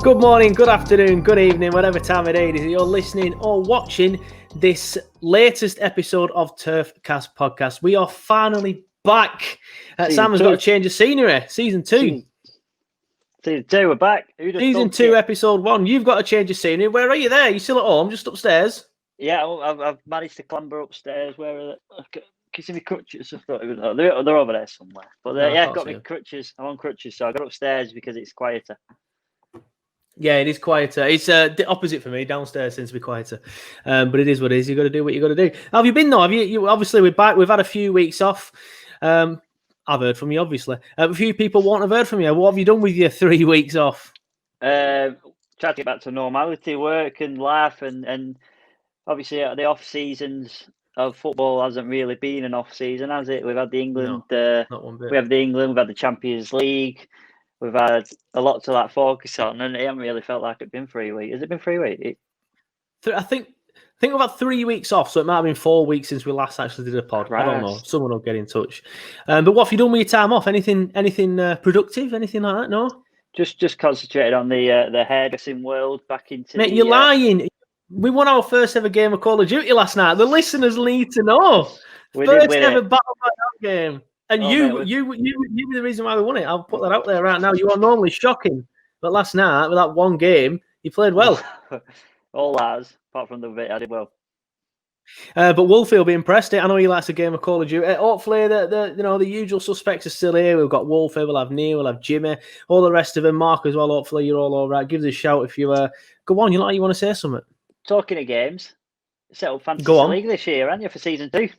Good morning, good afternoon, good evening, whatever time it is you're listening or watching this latest episode of VODCAST podcast. We are finally back. Simon's got a change of scenery. Season 2. Season 2, we're back. Season 2, episode 1. You've got a change of scenery. Where are you there? You still at home, just upstairs? Yeah, I've managed to clamber upstairs. Where are they? Can you see my crutches? I thought they're over there somewhere. But I've got my crutches. I'm on crutches, so I got upstairs because it's quieter. Yeah, it is quieter. It's the opposite for me. Downstairs seems to be quieter, but it is what it is. You got to do what you got to do. How have you been though? Have you obviously we're back. We've had a few weeks off. I've heard from you, obviously. A few people won't have heard from you. What have you done with your 3 weeks off? Tried to get back to normality, work and life, and obviously the off seasons of football hasn't really been an off season, has it? We've had the England. Not one bit. We have the England. We've had the Champions League. We've had a lot to focus on, and it hasn't really felt like it's been 3 weeks. Has it been 3 weeks? I think we've had 3 weeks off, so it might have been 4 weeks since we last actually did a pod. Right. I don't know. Someone will get in touch. But what have you done with your time off? Anything productive? Anything like that? No. Just concentrated on the hairdressing world. Back into. Mate, you're lying. We won our first ever game of Call of Duty last night. The listeners need to know. First ever battle royale game. And you were the reason why we won it. I'll put that out there right now. You are normally shocking, but last night with that one game, you played well. All lads, apart from the bit I did well. But Wolfie will be impressed. I know he likes a game of Call of Duty. Hopefully, the usual suspects are still here. We've got Wolfie, we'll have Neil, we'll have Jimmy, all the rest of them. Mark as well. Hopefully, you're all right. Give us a shout if you go on. You want to say something? Talking of games, set up Fantasy League this year, aren't you, for season 2?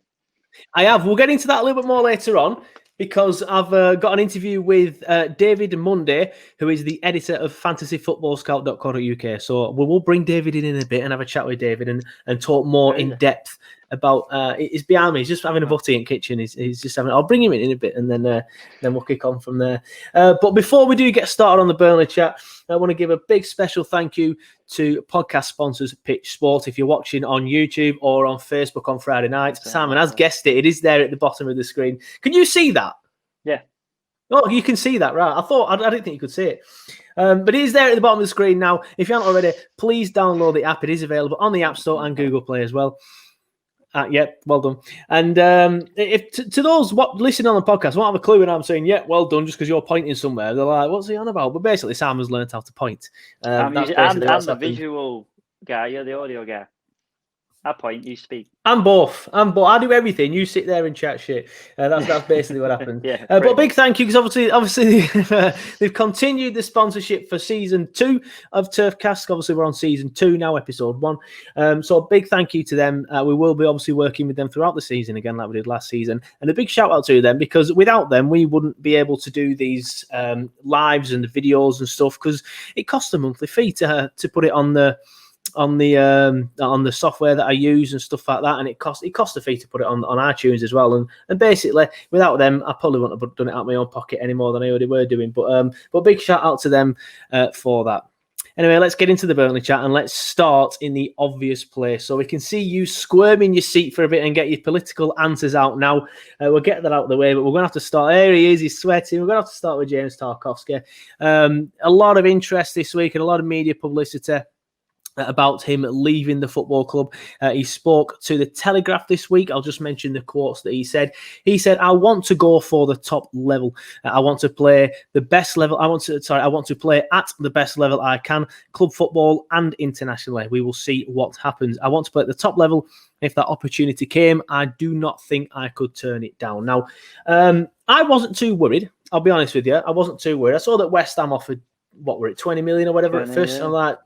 I have. We'll get into that a little bit more later on because I've got an interview with David Monday, who is the editor of fantasyfootballscout.co.uk. So we'll bring David in a bit and have a chat with David and talk more in depth about. He's behind me. He's just having a butty in the kitchen. He's just having. I'll bring him in a bit and then we'll kick on from there. But before we do get started on the Burnley chat, I want to give a big special thank you to podcast sponsors Pitch Sport. If you're watching on YouTube or on Facebook on Friday night, Simon has guessed it. It is there at the bottom of the screen. Can you see that? Yeah. Oh, you can see that, right? I didn't think you could see it. But it is there at the bottom of the screen now. If you haven't already, please download the app. It is available on the App Store and Google Play as well. Well done. And if to those listening on the podcast won't have a clue when I'm saying, well done, just because you're pointing somewhere, they're like, what's he on about? But basically, Simon's learned how to point. I'm the visual guy, you're the audio guy. I point, you speak. I'm both. I do everything. You sit there and chat shit. That's basically what happened. Yeah, but big thank you, because obviously they've continued the sponsorship for season 2 of VODCAST. Obviously, we're on season 2 now, episode 1. So a big thank you to them. We will be obviously working with them throughout the season again, like we did last season. And a big shout out to them, because without them, we wouldn't be able to do these lives and the videos and stuff, because it costs a monthly fee to put it on the software that I use and stuff like that, and it costs a fee to put it on iTunes as well. And basically, without them, I probably wouldn't have done it out of my own pocket any more than I already were doing. But big shout out to them for that. Anyway, let's get into the Burnley chat and let's start in the obvious place. So we can see you squirm in your seat for a bit and get your political answers out now. We'll get that out of the way, but we're going to have to start. There he is, he's sweating. We're going to have to start with James Tarkowski. A lot of interest this week and a lot of media publicity about him leaving the football club. He spoke to the Telegraph this week. I'll just mention the quotes that he said. He said, I want to go for the top level. I want to play the best level. I want to play at the best level I can, club football and internationally. We will see what happens. I want to play at the top level. If that opportunity came, I do not think I could turn it down. Now, I wasn't too worried. I'll be honest with you. I wasn't too worried. I saw that West Ham offered, 20 million or whatever 20, at first. Yeah. I'm like,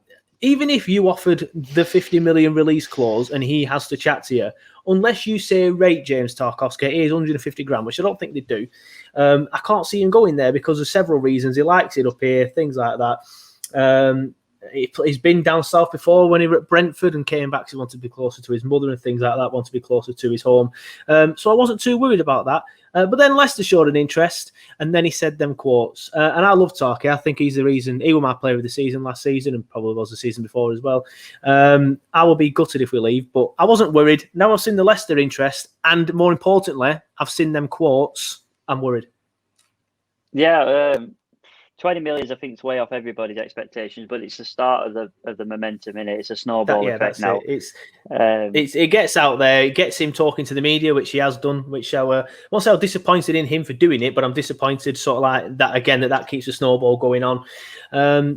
even if you offered the 50 million release clause and he has to chat to you, unless you say rate James Tarkowski, he is 150 grand, which I don't think they do. I can't see him going there because of several reasons. He likes it up here, things like that. He's been down south before when he was at Brentford and came back because he wanted to be closer to his mother and things like that, wanted to be closer to his home. So I wasn't too worried about that. But then Leicester showed an interest, and then he said them quotes. And I love Tarky. I think he's the reason. He was my player of the season last season and probably was the season before as well. I will be gutted if we leave, but I wasn't worried. Now I've seen the Leicester interest, and more importantly, I've seen them quotes. I'm worried. Yeah, 20 million, I think, is way off everybody's expectations, but it's the start of the momentum in it. It's a snowball effect now. It gets out there. It gets him talking to the media, which he has done. Which I won't say I'm disappointed in him for doing it, but I'm disappointed sort of like that again. That keeps the snowball going on.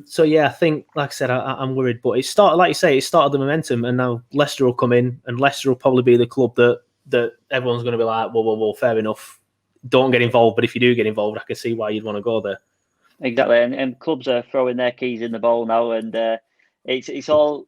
So yeah, I think, like I said, I'm worried. But it started, like you say, it started the momentum, and now Leicester will come in, and Leicester will probably be the club that everyone's going to be like, well, fair enough. Don't get involved, but if you do get involved, I can see why you'd want to go there. Exactly, and clubs are throwing their keys in the bowl now, and it's all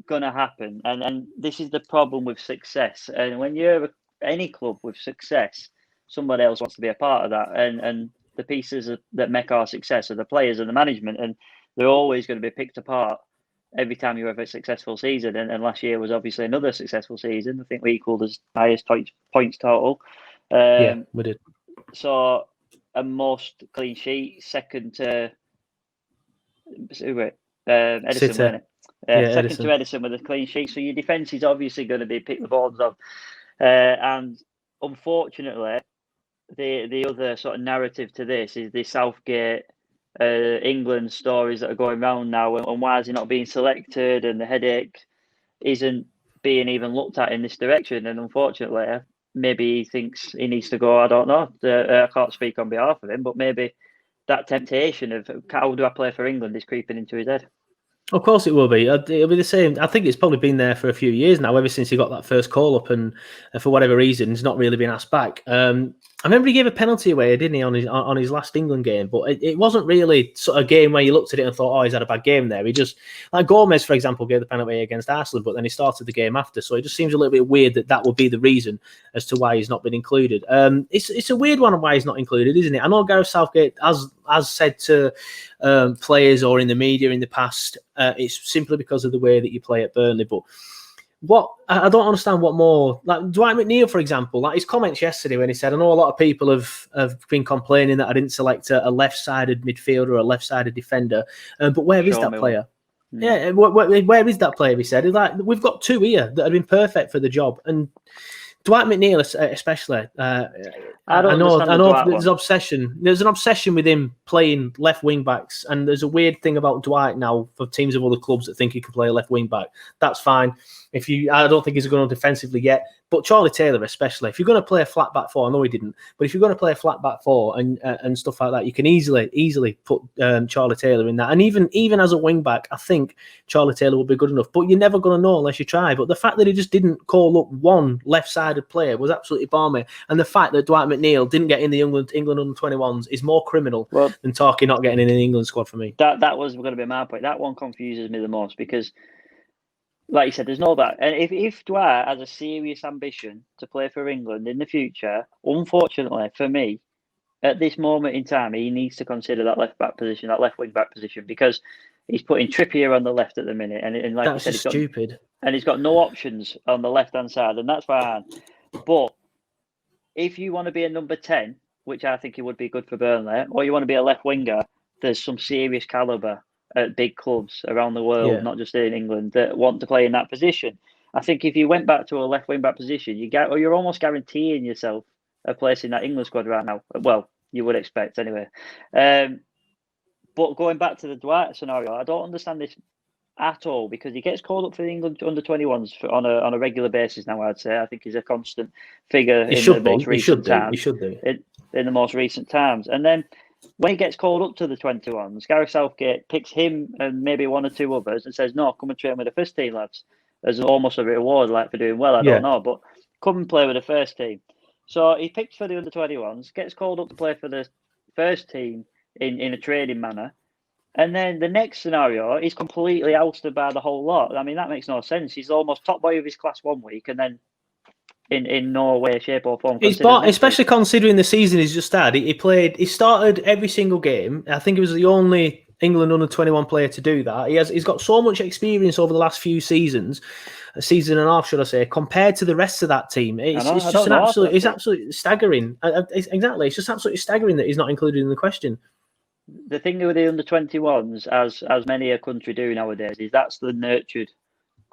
going to happen. And this is the problem with success. And when you're any club with success, somebody else wants to be a part of that. And the pieces that make our success are the players and the management, and they're always going to be picked apart every time you have a successful season. And last year was obviously another successful season. I think we equalled as highest points total. Yeah, we did. So. A most clean sheet, second to Edison, wasn't it? Second Edison. To Edison with a clean sheet. So your defence is obviously going to be pick the boards of. And unfortunately, the other sort of narrative to this is the Southgate England stories that are going around now, and why is he not being selected, and the headache isn't being even looked at in this direction. And unfortunately, maybe he thinks he needs to go. I don't know. I can't speak on behalf of him, but maybe that temptation of how do I play for England is creeping into his head. Of course it will be. It'll be the same. I think it's probably been there for a few years now, ever since he got that first call up, and for whatever reason, he's not really been asked back. I remember he gave a penalty away, didn't he, on his last England game? But it wasn't really sort of a game where you looked at it and thought, oh, he's had a bad game there. He just, like Gomez, for example, gave the penalty against Arsenal, but then he started the game after. So it just seems a little bit weird that would be the reason as to why he's not been included. It's a weird one on why he's not included, isn't it? I know Gareth Southgate has said to players or in the media in the past, it's simply because of the way that you play at Burnley. But what I don't understand what more, like Dwight McNeil, for example, like his comments yesterday when he said, I know a lot of people have been complaining that I didn't select a left-sided midfielder or a left-sided defender, but where is that player? Yeah, where is that player? He said, like, we've got two here that have been perfect for the job, and Dwight McNeil especially. I know there's obsession. There's an obsession with him playing left wing backs, and there's a weird thing about Dwight now for teams of other clubs that think he can play a left wing back. That's fine. I don't think he's going to defensively yet, but Charlie Taylor especially. If you're going to play a flat back four, I know he didn't, but if you're going to play a flat back four and stuff like that, you can easily put Charlie Taylor in that. And even as a wing back, I think Charlie Taylor will be good enough. But you're never going to know unless you try. But the fact that he just didn't call up one left-sided player was absolutely balmy. And the fact that Dwight McNeil didn't get in the England under-21s is more criminal than Tarky not getting in the England squad for me. That was going to be my point. That one confuses me the most because, like you said, there's no that. And if Dwight has a serious ambition to play for England in the future, unfortunately for me, at this moment in time, he needs to consider that left back position, that left wing back position, because he's putting Trippier on the left at the minute, and like that's you said, stupid. And he's got no options on the left hand side, and that's fine. But if you want to be a number 10, which I think he would be good for Burnley, or you want to be a left winger, there's some serious calibre at big clubs around the world, not just in England, that want to play in that position. I think if you went back to a left wing back position, you're almost guaranteeing yourself a place in that England squad right now. Well, you would expect anyway. But going back to the Dwight scenario, I don't understand this at all, because he gets called up for the England under-21s on a regular basis now, I'd say. I think he's a constant figure in the most recent times. He should be. In the most recent times. And then when he gets called up to the 21s, Gareth Southgate picks him and maybe one or two others and says, no, come and train with the first team, lads, as almost a reward, like, for doing well. I don't know, but come and play with the first team. So he picks for the under-21s, gets called up to play for the first team in a training manner. And then the next scenario, he's completely ousted by the whole lot. I mean, that makes no sense. He's almost top boy of his class 1 week, and then in no way, shape or form. Especially considering the season he's just had. He started every single game. I think he was the only England under-21 player to do that. He's got so much experience over the last few seasons, a season and a half, should I say, compared to the rest of that team. It's absolutely staggering. Exactly. It's just absolutely staggering that he's not included in the question. The thing with the under-21s, as many a country do nowadays, is that's the nurtured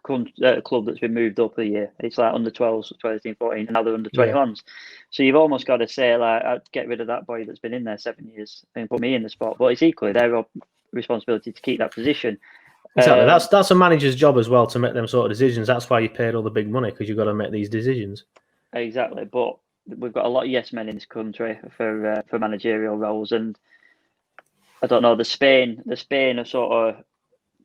club that's been moved up a year. It's like under 12s, 13, 14, and now they're under 21s. So you've almost got to say, like, I'd get rid of that boy that's been in there 7 years and put me in the spot. But it's equally their responsibility to keep that position. Exactly. That's a manager's job as well, to make them sort of decisions. That's why you paid all the big money, because you've got to make these decisions. Exactly. But we've got a lot of yes men in this country for managerial roles, and I don't know, the Spain sort of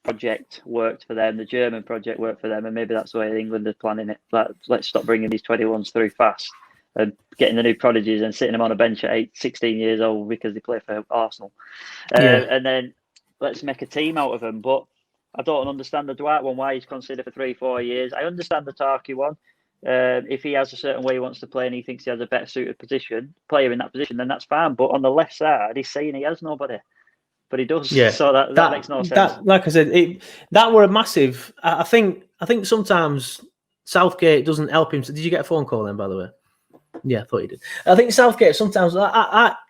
project worked for them, the German project worked for them, and maybe that's the way England are planning it. Like, let's stop bringing these 21s through fast and getting the new prodigies and sitting them on a bench at 16 years old because they play for Arsenal. And then let's make a team out of them. But I don't understand the Dwight one, why he's considered for 3-4 years. I understand the Tarky one. If he has a certain way he wants to play and he thinks he has a better suited player in that position, then that's fine. But on the left side, he's saying he has nobody. But he does. Yeah. So that makes no sense. Like I said, that were a massive. I think sometimes Southgate doesn't help him. Did you get a phone call then, by the way? Yeah, I thought you did. I think Southgate sometimes.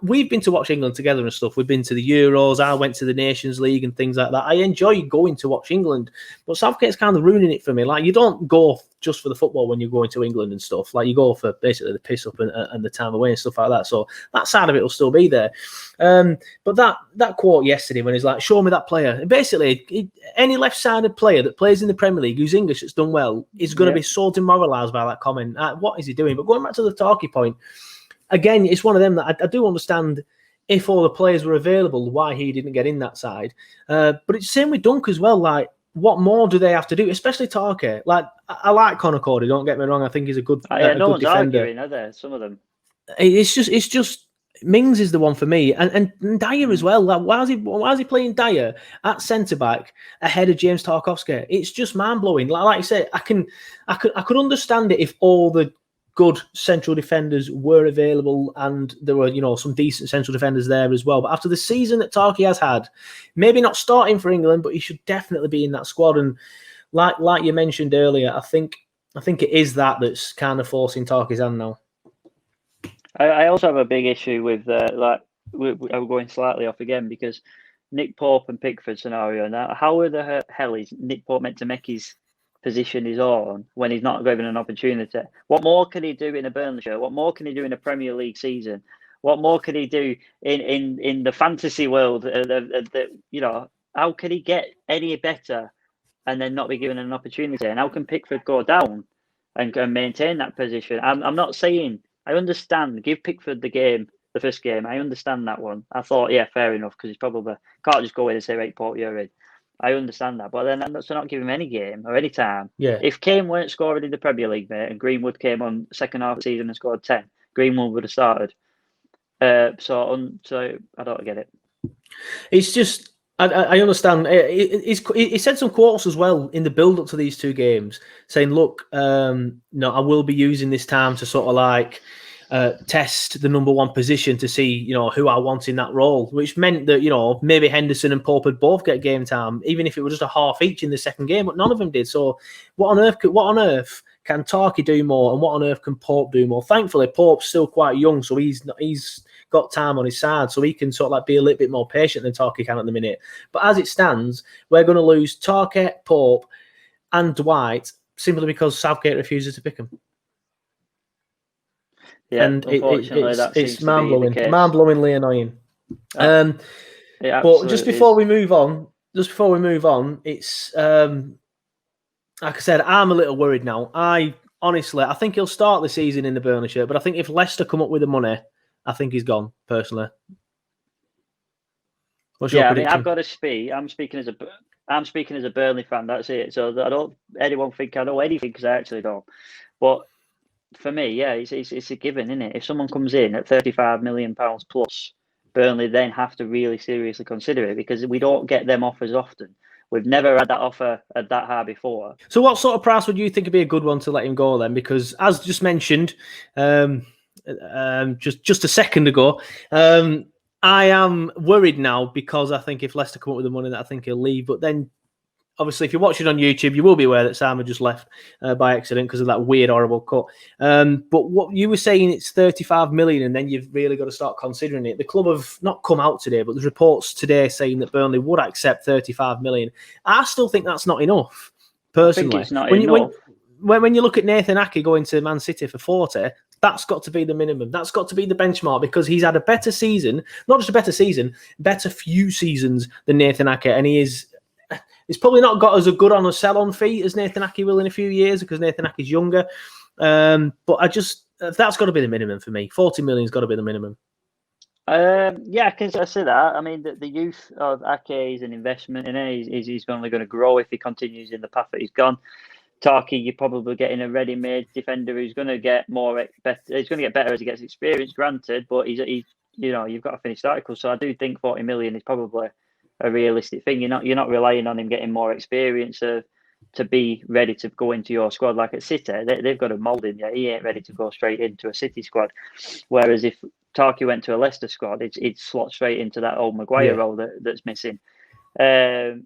We've been to watch England together and stuff. We've been to the Euros. I went to the Nations League and things like that. I enjoy going to watch England, but Southgate's kind of ruining it for me. Like, you don't go just for the football when you're going to England and stuff. Like, you go for basically the piss up and the time away and stuff like that. So that side of it will still be there. But that quote yesterday when he's like, "Show me that player," basically any left-sided player that plays in the Premier League who's English that's done well is going to be so demoralised by that comment. What is he doing? But going back to the Tarky point, again, it's one of them that I do understand. If all the players were available, why he didn't get in that side. But it's the same with Dunk as well. Like, what more do they have to do? Especially Tarky. Like, I like Conor Cody. Don't get me wrong. I think he's a good, no one's defender. Arguing, are there? Some of them. It's just Mings is the one for me, and Dyer as well. Like, why is he playing Dyer at centre back ahead of James Tarkowski? It's just mind blowing. Like I say, I could understand it if all the good central defenders were available and there were, some decent central defenders there as well. But after the season that Tarky has had, maybe not starting for England, but he should definitely be in that squad. And like you mentioned earlier, I think it is that's kind of forcing Tarky's hand now. I also have a big issue with we're going slightly off again, because Nick Pope and Pickford scenario. Now, how the hell is Nick Pope meant to make his position his own when he's not given an opportunity? What more can he do in a Burnley shirt? What more can he do in a Premier League season? What more can he do in the fantasy world? How can he get any better and then not be given an opportunity? And how can Pickford go down and maintain that position? I'm not saying, I understand, give Pickford the first game. I understand that one. I thought, yeah, fair enough, because he's probably can't just go in and say, right, Port, you're in. I understand that, but then that's not give him any game or any time. Yeah. If Kane weren't scoring in the Premier League, mate, and Greenwood came on second half of the season and scored 10, Greenwood would have started. So I don't get it. It's just, I understand. He said some quotes as well in the build-up to these two games, saying, look, I will be using this time to sort of like test the number one position to see, who I want in that role, which meant that, maybe Henderson and Pope would both get game time, even if it was just a half each in the second game, but none of them did. So what on earth can Tarky do more, and what on earth can Pope do more? Thankfully, Pope's still quite young, so he's got time on his side, so he can sort of like be a little bit more patient than Tarky can at the minute. But as it stands, we're going to lose Tarky, Pope, and Dwight simply because Southgate refuses to pick them. Yeah, and it's mind-blowingly annoying. But just before we move on, it's like I said, I'm a little worried now. I think he'll start the season in the Burnley shirt, but I think if Leicester come up with the money, I think he's gone, personally. What's your prediction? I've got to speak. I'm speaking as a Burnley fan. That's it. So I don't anyone think I know anything, because I actually don't. But for me, yeah, it's a given, isn't it? If someone comes in at £35 million plus, Burnley then have to really seriously consider it, because we don't get them offers often. We've never had that offer at that high before. So what sort of price would you think would be a good one to let him go then? Because as just mentioned, just a second ago, I am worried now, because I think if Leicester come up with the money, that I think he'll leave. But then, obviously, if you're watching on YouTube, you will be aware that Simon just left by accident because of that weird, horrible cut. But what you were saying, it's 35 million, and then you've really got to start considering it. The club have not come out today, but there's reports today saying that Burnley would accept 35 million. I still think that's not enough. personally. I think it's not when enough. When you look at Nathan Ake going to Man City for 40, that's got to be the minimum. That's got to be the benchmark because he's had a better season, not just a better season, better few seasons than Nathan Ake. And he's probably not got as a good on a sell-on fee as Nathan Ake will in a few years because Nathan Ake is younger. But that's got to be the minimum for me. 40 million has got to be the minimum. Yeah, I can see that. I mean, the youth of Ake is an investment in it. He's only going to grow if he continues in the path that he's gone. Tarky, you're probably getting a ready-made defender who's going to get better. He's going to get better as he gets experience, granted. But he's you've got to finish the article. So I do think 40 million is probably a realistic thing. You're not relying on him getting more experience to be ready to go into your squad. Like at City, they've got to mould him. Yeah, he ain't ready to go straight into a City squad. Whereas if Tarky went to a Leicester squad, it'd slot straight into that old Maguire role that's missing. But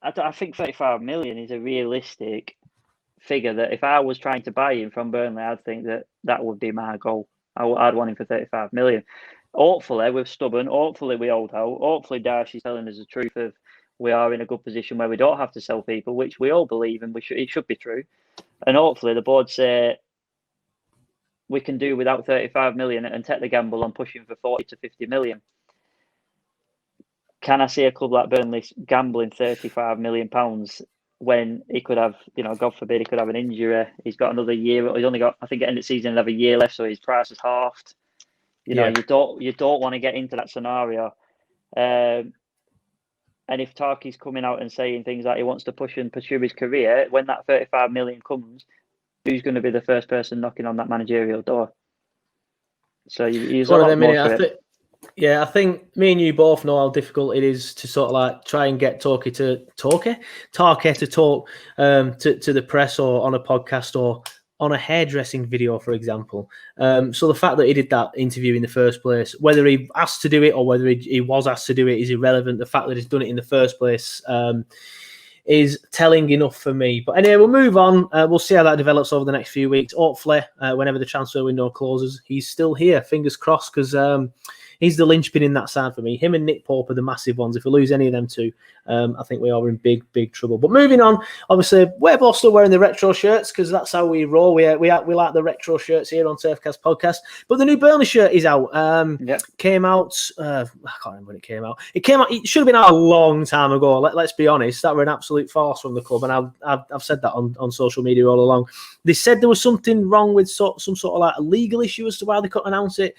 I think 35 million is a realistic figure that if I was trying to buy him from Burnley, I'd think that would be my goal. I'd want him for 35 million. Hopefully, we're stubborn. Hopefully, we hold out. Hopefully, Darcy's telling us the truth of we are in a good position where we don't have to sell people, which we all believe, and it should be true. And hopefully, the board say we can do without 35 million and take the gamble on pushing for 40 to 50 million. Can I see a club like Burnley gambling 35 million pounds when he could have, God forbid, he could have an injury? He's got another year. He's only got, I think, at the end of the season, another year left, so his price is halved. You don't want to get into that scenario. And if Tarky's coming out and saying things like he wants to push and pursue his career, when that 35 million comes, who's going to be the first person knocking on that managerial door? So you use a lot more to it. Yeah, I think me and you both know how difficult it is to sort of like try and get Tarky to talk to the press or on a podcast or on a hairdressing video, for example. So the fact that he did that interview in the first place, whether he asked to do it or whether he was asked to do it is irrelevant. The fact that he's done it in the first place is telling enough for me. But anyway, we'll move on. We'll see how that develops over the next few weeks. Hopefully, whenever the transfer window closes, he's still here. Fingers crossed, because he's the linchpin in that side for me. Him and Nick Pope are the massive ones. If we lose any of them two, I think we are in big trouble. But moving on, obviously, we're both still wearing the retro shirts because that's how we roll. We like the retro shirts here on Turfcast Podcast. But the new Burnley shirt is out. Came out. I can't remember when it came out. It came out. It should have been out a long time ago. Let's be honest. That were an absolute farce from the club, and I've said that on social media all along. They said there was something wrong with some sort of like a legal issue as to why they couldn't announce it.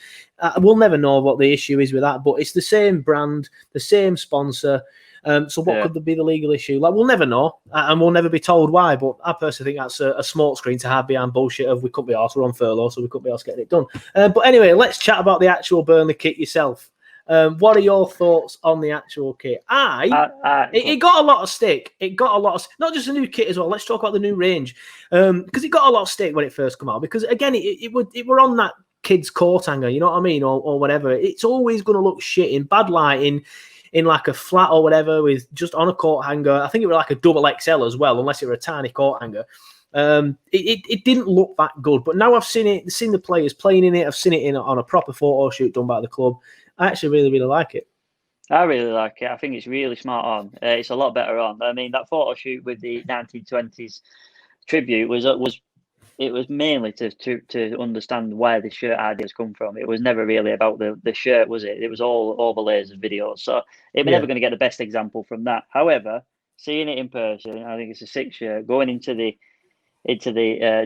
We'll never know what the issue is with that, but it's the same brand, the same sponsor. So what could be the legal issue? Like, we'll never know, and we'll never be told why. But I personally think that's a smokescreen to have behind bullshit of we couldn't be arsed, we're on furlough, so we couldn't be arsed getting it done. But anyway, let's chat about the actual Burnley kit yourself. What are your thoughts on the actual kit? It got a lot of stick. It got a lot of, not just a new kit as well. Let's talk about the new range, because it got a lot of stick when it first came out. Because again, it were on that kid's coat hanger, you know what I mean, or whatever. It's always going to look shit in bad lighting, in like a flat or whatever, with just on a coat hanger. I think it was like a double XL as well, unless it were a tiny coat hanger. It didn't look that good, but now I've seen the players playing in it. I've seen it on a proper photo shoot done by the club. I actually really like it. I really like it. I think it's really smart on. It's a lot better on. I mean, that photo shoot with the 1920s tribute was mainly to understand where the shirt ideas come from. It was never really about the shirt, was it? It was all overlays of videos. So we're never going to get the best example from that. However, seeing it in person, I think it's a sick shirt. Going into the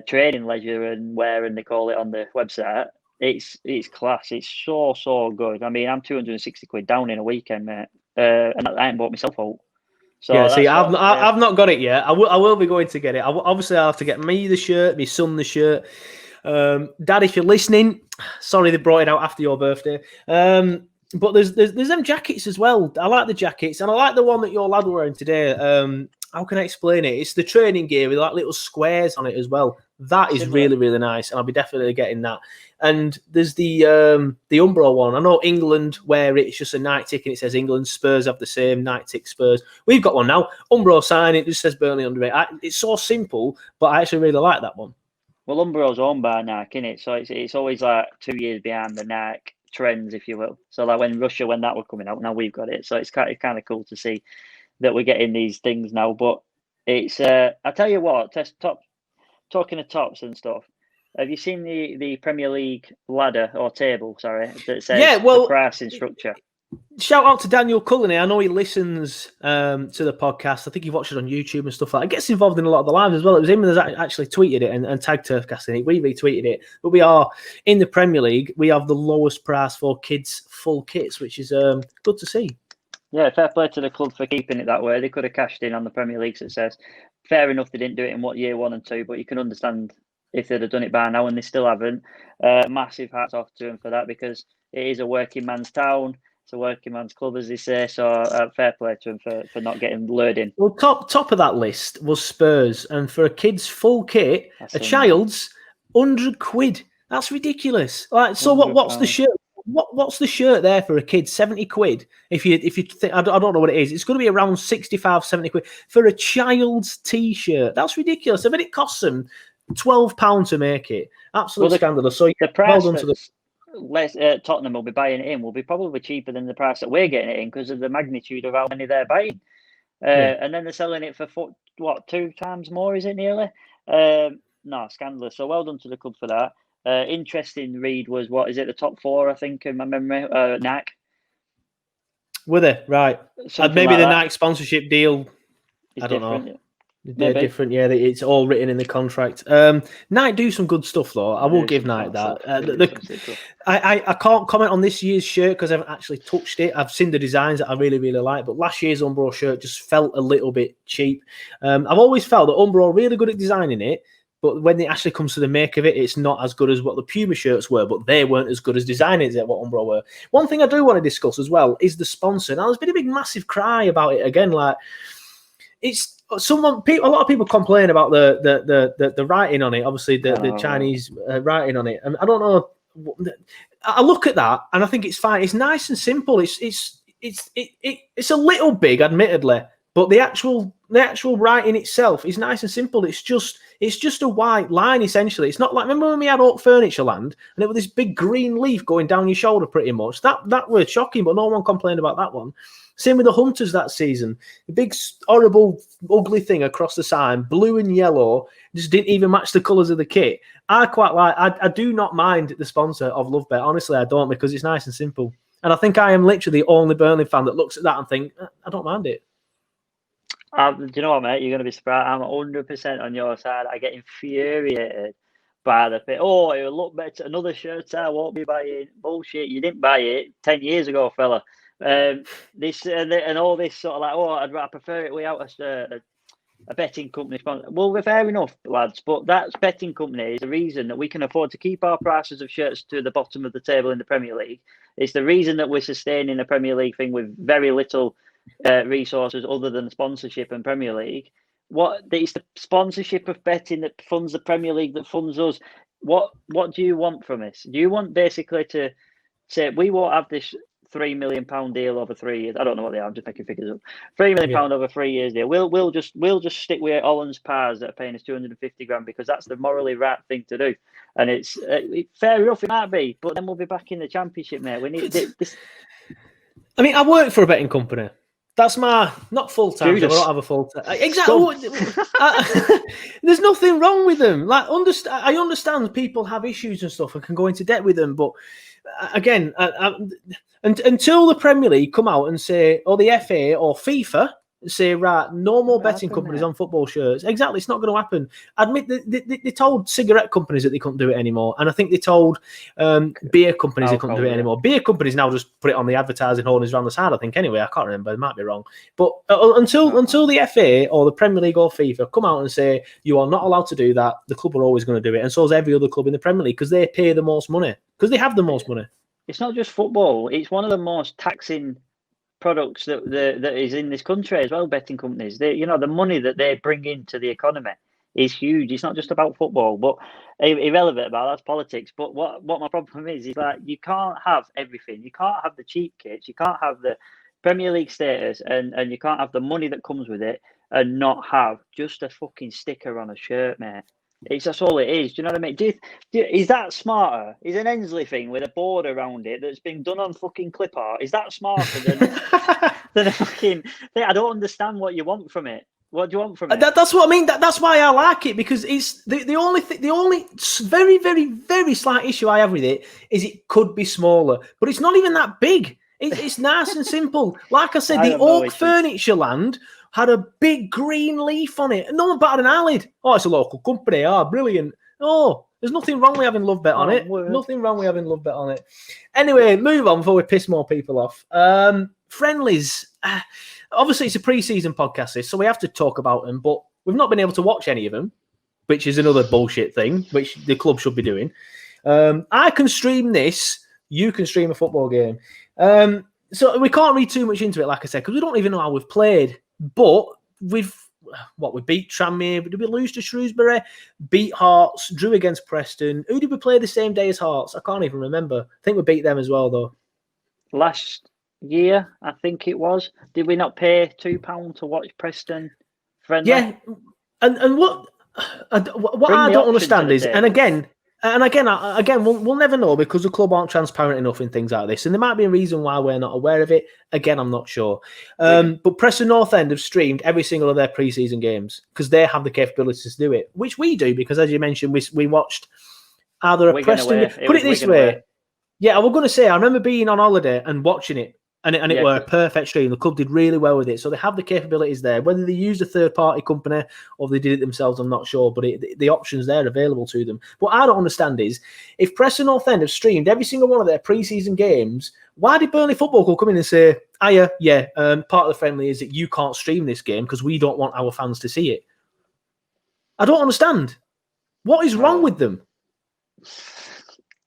training leisure and wear, and they call it on the website, it's class. It's so good. I mean, I'm 260 quid down in a weekend, mate, and I ain't bought myself out. So yeah, see, I've not got it yet. I will be going to get it. Obviously, I'll have to get me the shirt, my son the shirt. Dad, if you're listening, sorry they brought it out after your birthday. But there's them jackets as well. I like the jackets, and I like the one that your lad wearing today. How can I explain it? It's the training gear with like little squares on it as well. That is really nice, and I'll be definitely getting that. And there's the Umbro one. I know England, where it's just a night tick and it says England. Spurs have the same night tick. Spurs. We've got one now. Umbro sign. It just says Burnley under it. It's so simple, but I actually really like that one. Well, Umbro's owned by Nike, innit? So it's always like 2 years behind the Nike trends, if you will. So like when that was coming out, now we've got it. So it's kind of cool to see that we're getting these things now. But It's I tell you what, talking of tops and stuff. Have you seen the Premier League ladder or table? Sorry, that says the pricing structure. Shout out to Daniel Cullen. I know he listens to the podcast. I think he watched it on YouTube and stuff like that. He gets involved in a lot of the lives as well. It was him that actually tweeted it and tagged Turkcast in it. We retweeted it. But we are in the Premier League. We have the lowest price for kids' full kits, which is good to see. Yeah, fair play to the club for keeping it that way. They could have cashed in on the Premier League success. Fair enough, they didn't do it in year 1 and 2, but you can understand if they'd have done it by now, and they still haven't. Massive hats off to them for that, because it is a working man's town. It's a working man's club, as they say. So fair play to them for not getting lured in. Well, top of that list was Spurs, and for a kid's full kit, a child's £100. That's ridiculous. Like, so what's the shirt? What's the shirt there for a kid? £70. If you think, I don't know what it is. It's going to be around 65, 70 quid for a child's t-shirt. That's ridiculous. I mean, it costs them £12 to make it. Absolute scandalous. So the price well done to Tottenham will be buying it in will be probably cheaper than the price that we're getting it in, because of the magnitude of how many they're buying. And then they're selling it for 2 times more, is it nearly? No, scandalous. So well done to the club for that. Interesting read was, what is it, the top 4, I think, in my memory? Nike. Were they? Right. Maybe like the Nike sponsorship deal. I don't know. They're different, yeah. It's all written in the contract. Nike do some good stuff, though. I will give Nike that. I can't comment on this year's shirt because I haven't actually touched it. I've seen the designs that I really, really like, but last year's Umbro shirt just felt a little bit cheap. I've always felt that Umbro are really good at designing it, but when it actually comes to the make of it, it's not as good as what the Puma shirts were, but they weren't as good as designing it, what Umbro were. One thing I do want to discuss as well is the sponsor. Now, there's been a big, massive cry about it again. Like, it's a lot of people complain about the writing on it, obviously the Chinese writing on it. And I don't know. I look at that and I think it's fine. It's nice and simple. It's a little big, admittedly, but the actual writing itself is nice and simple. It's just a white line, essentially. It's not like, remember when we had Oak Furniture Land and it was this big green leaf going down your shoulder pretty much? That was shocking, but no one complained about that one. Same with the Hunters that season. The big, horrible, ugly thing across the sign, blue and yellow, just didn't even match the colours of the kit. I do not mind the sponsor of Lovebet. Honestly, I don't, because it's nice and simple. And I think I am literally the only Burnley fan that looks at that and think, I don't mind it. Do you know what, mate? You're going to be surprised. I'm 100% on your side. I get infuriated by the thing. Oh, it'll look better. Another shirt I won't be buying. Bullshit. You didn't buy it 10 years ago, fella. This and all this sort of like, I prefer it without a betting company sponsor. Well, we're fair enough, lads, but that betting company is the reason that we can afford to keep our prices of shirts to the bottom of the table in the Premier League. It's the reason that we're sustaining the Premier League thing with very little resources other than sponsorship and Premier League. It's the sponsorship of betting that funds the Premier League, that funds us. What do you want from us? Do you want basically to say we won't have this £3 million deal over 3 years? I don't know what they are. I'm just making figures up. £3 million over 3 years deal. We'll just stick with Holland's Pars that are paying us 250 grand because that's the morally right thing to do. And it's fair enough. It might be, but then we'll be back in the Championship, mate. We need this. I mean, I work for a betting company. That's my, not full-time, so I don't have a full-time. Exactly. There's nothing wrong with them. Like, I understand people have issues and stuff and can go into debt with them, but again, until the Premier League come out and say, or the FA or FIFA say, right, no more betting companies on football shirts. Exactly, it's not going to happen. Admit they told cigarette companies that they couldn't do it anymore, and I think they told beer companies they couldn't do it anymore. Beer companies now just put it on the advertising hoardings around the side, I think. Anyway, I can't remember. I might be wrong. But until the FA or the Premier League or FIFA come out and say you are not allowed to do that, the club are always going to do it, and so is every other club in the Premier League because they pay the most money, because they have the most money. It's not just football. It's one of the most taxing products that is in this country as well. Betting companies, the money that they bring into the economy is huge. It's not just about football, but irrelevant about that's politics. But what my problem is like you can't have everything. You can't have the cheap kits. You can't have the Premier League status, and you can't have the money that comes with it, and not have just a fucking sticker on a shirt, mate. That's all it is. Do you know what I mean? Is that smarter? Is an Ensley thing with a board around it that's been done on fucking clip art? Is that smarter than a fucking thing? I don't understand what you want from it. What do you want from it? That's what I mean. That's why I like it, because it's the only very, very, very slight issue I have with it is it could be smaller, but it's not even that big. It's nice and simple. Like I said, the Oak Furniture Land had a big green leaf on it, and no one batted an eyelid. Oh, it's a local company. Oh, brilliant. Oh, there's nothing wrong with having Love Bet on it. Word. Nothing wrong with having Love Bet on it. Anyway, move on before we piss more people off. Friendlies. Obviously, it's a pre-season podcast, so we have to talk about them, but we've not been able to watch any of them, which is another bullshit thing, which the club should be doing. I can stream this. You can stream a football game. So we can't read too much into it, like I said, because we don't even know how we've played. But we beat Tranmere. Did we lose to Shrewsbury? Beat Hearts. Drew against Preston. Who did we play the same day as Hearts? I can't even remember. I think we beat them as well, though. Last year, I think it was. Did we not pay £2 to watch Preston friendly? Yeah, and what I don't understand is, and again, we'll never know, because the club aren't transparent enough in things like this, and there might be a reason why we're not aware of it. Again, I'm not sure. But Preston North End have streamed every single of their pre-season games because they have the capabilities to do it, which we do, because as you mentioned, we watched either a Preston. Put it this way. Yeah, I was going to say, I remember being on holiday and watching it, and it were a perfect stream. The club did really well with it, so they have the capabilities there. Whether they used a third-party company or they did it themselves, I'm not sure, but the options there are available to them. What I don't understand is, if Preston North End have streamed every single one of their pre-season games, why did Burnley Football Club come in and say, part of the friendly is that you can't stream this game because we don't want our fans to see it? I don't understand. What is wrong with them?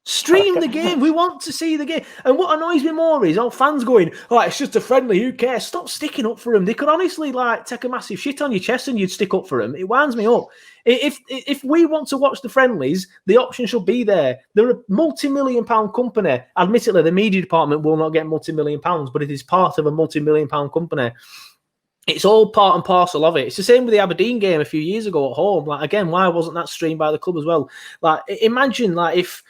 Stream the game. We want to see the game. And what annoys me more is fans going, it's just a friendly. Who cares? Stop sticking up for them. They could honestly take a massive shit on your chest and you'd stick up for them. It winds me up. If we want to watch the friendlies, the option should be there. They're a multi-million-pound company. Admittedly, the media department will not get multi-million pounds, but it is part of a multi-million-pound company. It's all part and parcel of it. It's the same with the Aberdeen game a few years ago at home. Again, why wasn't that streamed by the club as well? Imagine if,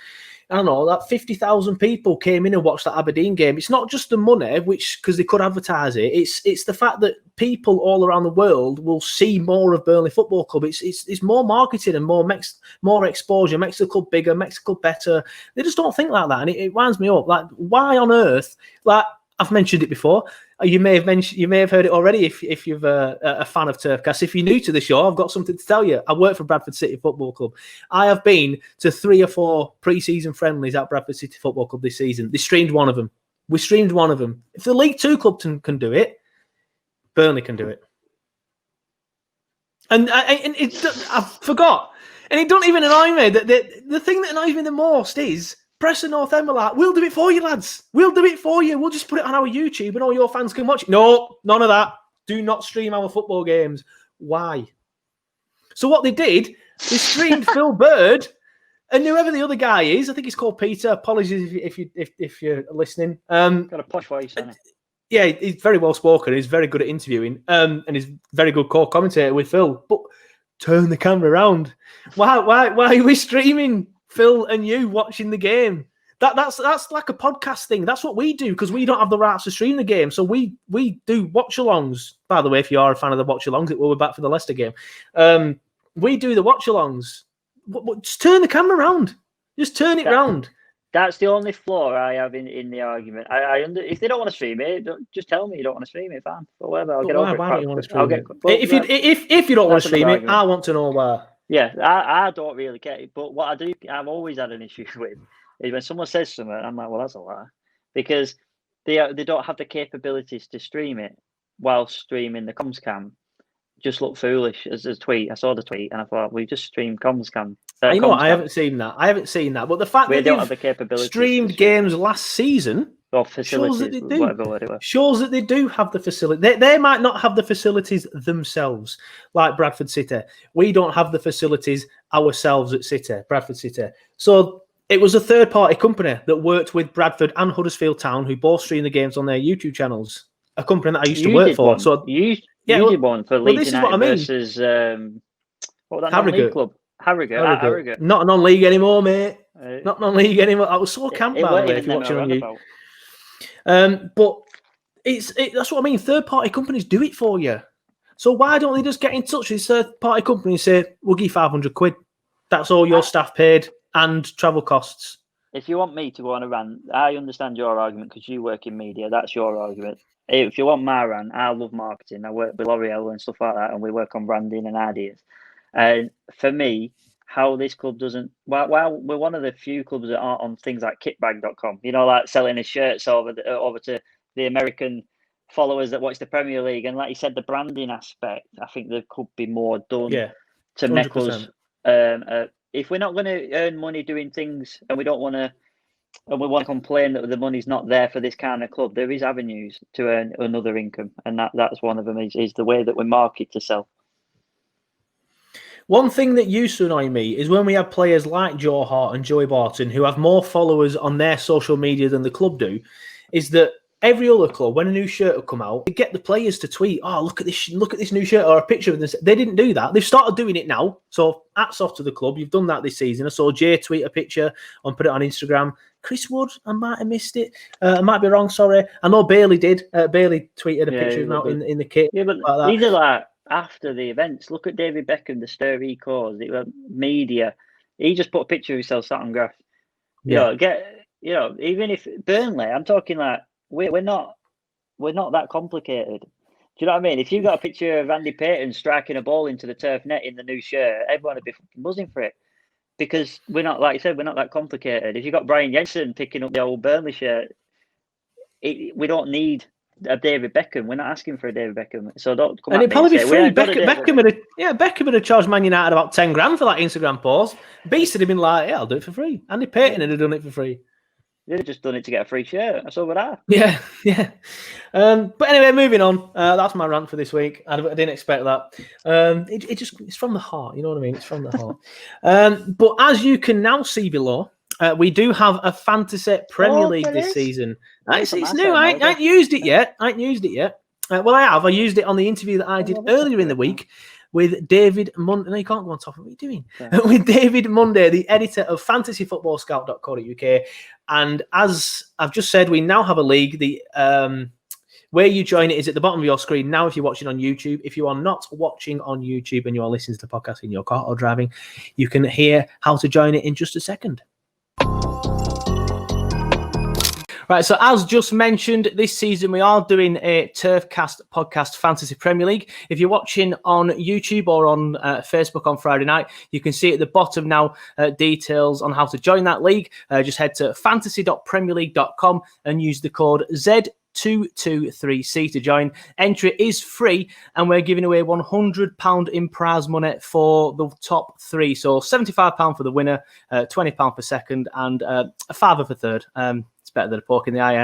I don't know, that 50,000 people came in and watched that Aberdeen game. It's not just the money, because they could advertise it. It's the fact that people all around the world will see more of Burnley Football Club. It's more marketing and more exposure, makes the club bigger, makes the club better. They just don't think like that, and it winds me up. Why on earth? I've mentioned it before. You may have heard it already if you're a fan of Turfcast. If you're new to the show, I've got something to tell you. I work for Bradford City Football Club. I have been to 3 or 4 pre-season friendlies at Bradford City Football Club this season. They streamed one of them. We streamed one of them. If the League Two club can do it, Burnley can do it. And I forgot. And it don't even annoy me. The thing that annoys me the most is, Preston North End were like, we'll do it for you, lads. We'll do it for you. We'll just put it on our YouTube and all your fans can watch it. No, none of that. Do not stream our football games. Why? So what they did, they streamed Phil Bird and whoever the other guy is. I think he's called Peter. Apologies if you're listening. Got a posh voice, hasn't he? Yeah, he's very well spoken. He's very good at interviewing, and he's very good co-commentator with Phil. But turn the camera around. Why are we streaming Phil and you watching the game? That's like a podcast thing. That's what we do, because we don't have the rights to stream the game. So we do watch-alongs. By the way, if you are a fan of the watch-alongs, we'll be back for the Leicester game. We do the watch-alongs. Just turn the camera around. Just turn it round. That's the only flaw I have in the argument. If they don't want to stream it, just tell me you don't want to stream it, fine. But whatever, I'll get over it. Why don't you want to stream it? If you don't want to stream it, I want to know why. Yeah, I don't really get it. But what I've always had an issue with is when someone says something, I'm like, well, that's a lie. Because they don't have the capabilities to stream it while streaming the comms cam. Just look foolish as a tweet. I saw the tweet and I thought, we just streamed comms cam. I haven't seen that. But the fact that don't have the capabilities streamed games last season or facilities, shows that they do. Whatever. Shows that they do have the facility. They might not have the facilities themselves, like Bradford City. We don't have the facilities ourselves at Bradford City. So it was a third-party company that worked with Bradford and Huddersfield Town, who both stream the games on their YouTube channels. A company that I used to work for. One. So you did one for Leeds United versus what was that non-league club? Harrogate. Not non-league anymore, mate. Not non-league anymore. I was so camped by the way if you're watching on you. But that's what I mean. Third-party companies do it for you. So why don't they just get in touch with third-party company and say, we'll give you 500 quid. That's all your staff paid and travel costs. If you want me to go on a rant, I understand your argument because you work in media. That's your argument. If you want my rant, I love marketing. I work with L'Oreal and stuff like that, and we work on branding and ideas. And for me, how this club doesn't... Well, we're one of the few clubs that aren't on things like kitbag.com, like selling his shirts over to the American followers that watch the Premier League. And like you said, the branding aspect, I think there could be more done to make us... if we're not going to earn money doing things and we want to complain that the money's not there for this kind of club, there is avenues to earn another income. And that's one of them is the way that we market to sell. One thing that used to annoy me is when we have players like Joe Hart and Joey Barton who have more followers on their social media than the club do, is that every other club, when a new shirt will come out, they get the players to tweet, "Oh, look at this new shirt," or a picture of this. They didn't do that. They've started doing it now. So hats off to the club. You've done that this season. I saw Jay tweet a picture and put it on Instagram. Chris Wood, I might have missed it. I might be wrong, sorry. I know Bailey did. Bailey tweeted a picture of him out in the kit. Yeah, but like these are like after the events. Look at David Beckham, the stir he caused. It was media. He just put a picture of himself sat on grass. Even if Burnley, I'm talking like we're not that complicated. Do you know what I mean? If you got a picture of Andy Payton striking a ball into the turf net in the new shirt, everyone would be fucking buzzing for it. Because we're not, like you said, we're not that complicated. If you got Brian Jensen picking up the old Burnley shirt, we don't need a David Beckham. We're not asking for a David Beckham. So don't come. And it'd probably be free. Beckham would have charged Man United about 10 grand for that Instagram post. Beast would have been like, "Yeah, I'll do it for free." Andy Payton would have done it for free. They'd have just done it to get a free shirt. That's all we're at. Yeah. But anyway, moving on. That's my rant for this week. I didn't expect that. It's from the heart. You know what I mean? It's from the heart. But as you can now see below, we do have a fantasy Premier League this season. It's new. I ain't used it yet. Well, I have. I used it on the interview that I did earlier in the week with David Monday. No, you can't go on top of what you're doing. Yeah. With David Monday, the editor of fantasyfootballscout.co.uk. And as I've just said, we now have a league. The where you join it is at the bottom of your screen now if you're watching on YouTube. If you are not watching on YouTube and you are listening to the podcast in your car or driving, you can hear how to join it in just a second. Right, so as just mentioned, this season we are doing a Turfcast podcast Fantasy Premier League. If you're watching on YouTube or on Facebook on Friday night, you can see at the bottom now details on how to join that league. Just head to fantasy.premierleague.com and use the code Z223C to join. Entry is free and we're giving away £100 in prize money for the top three. So £75 for the winner, £20 for second and a £5 for third. It's better than a poke in the eye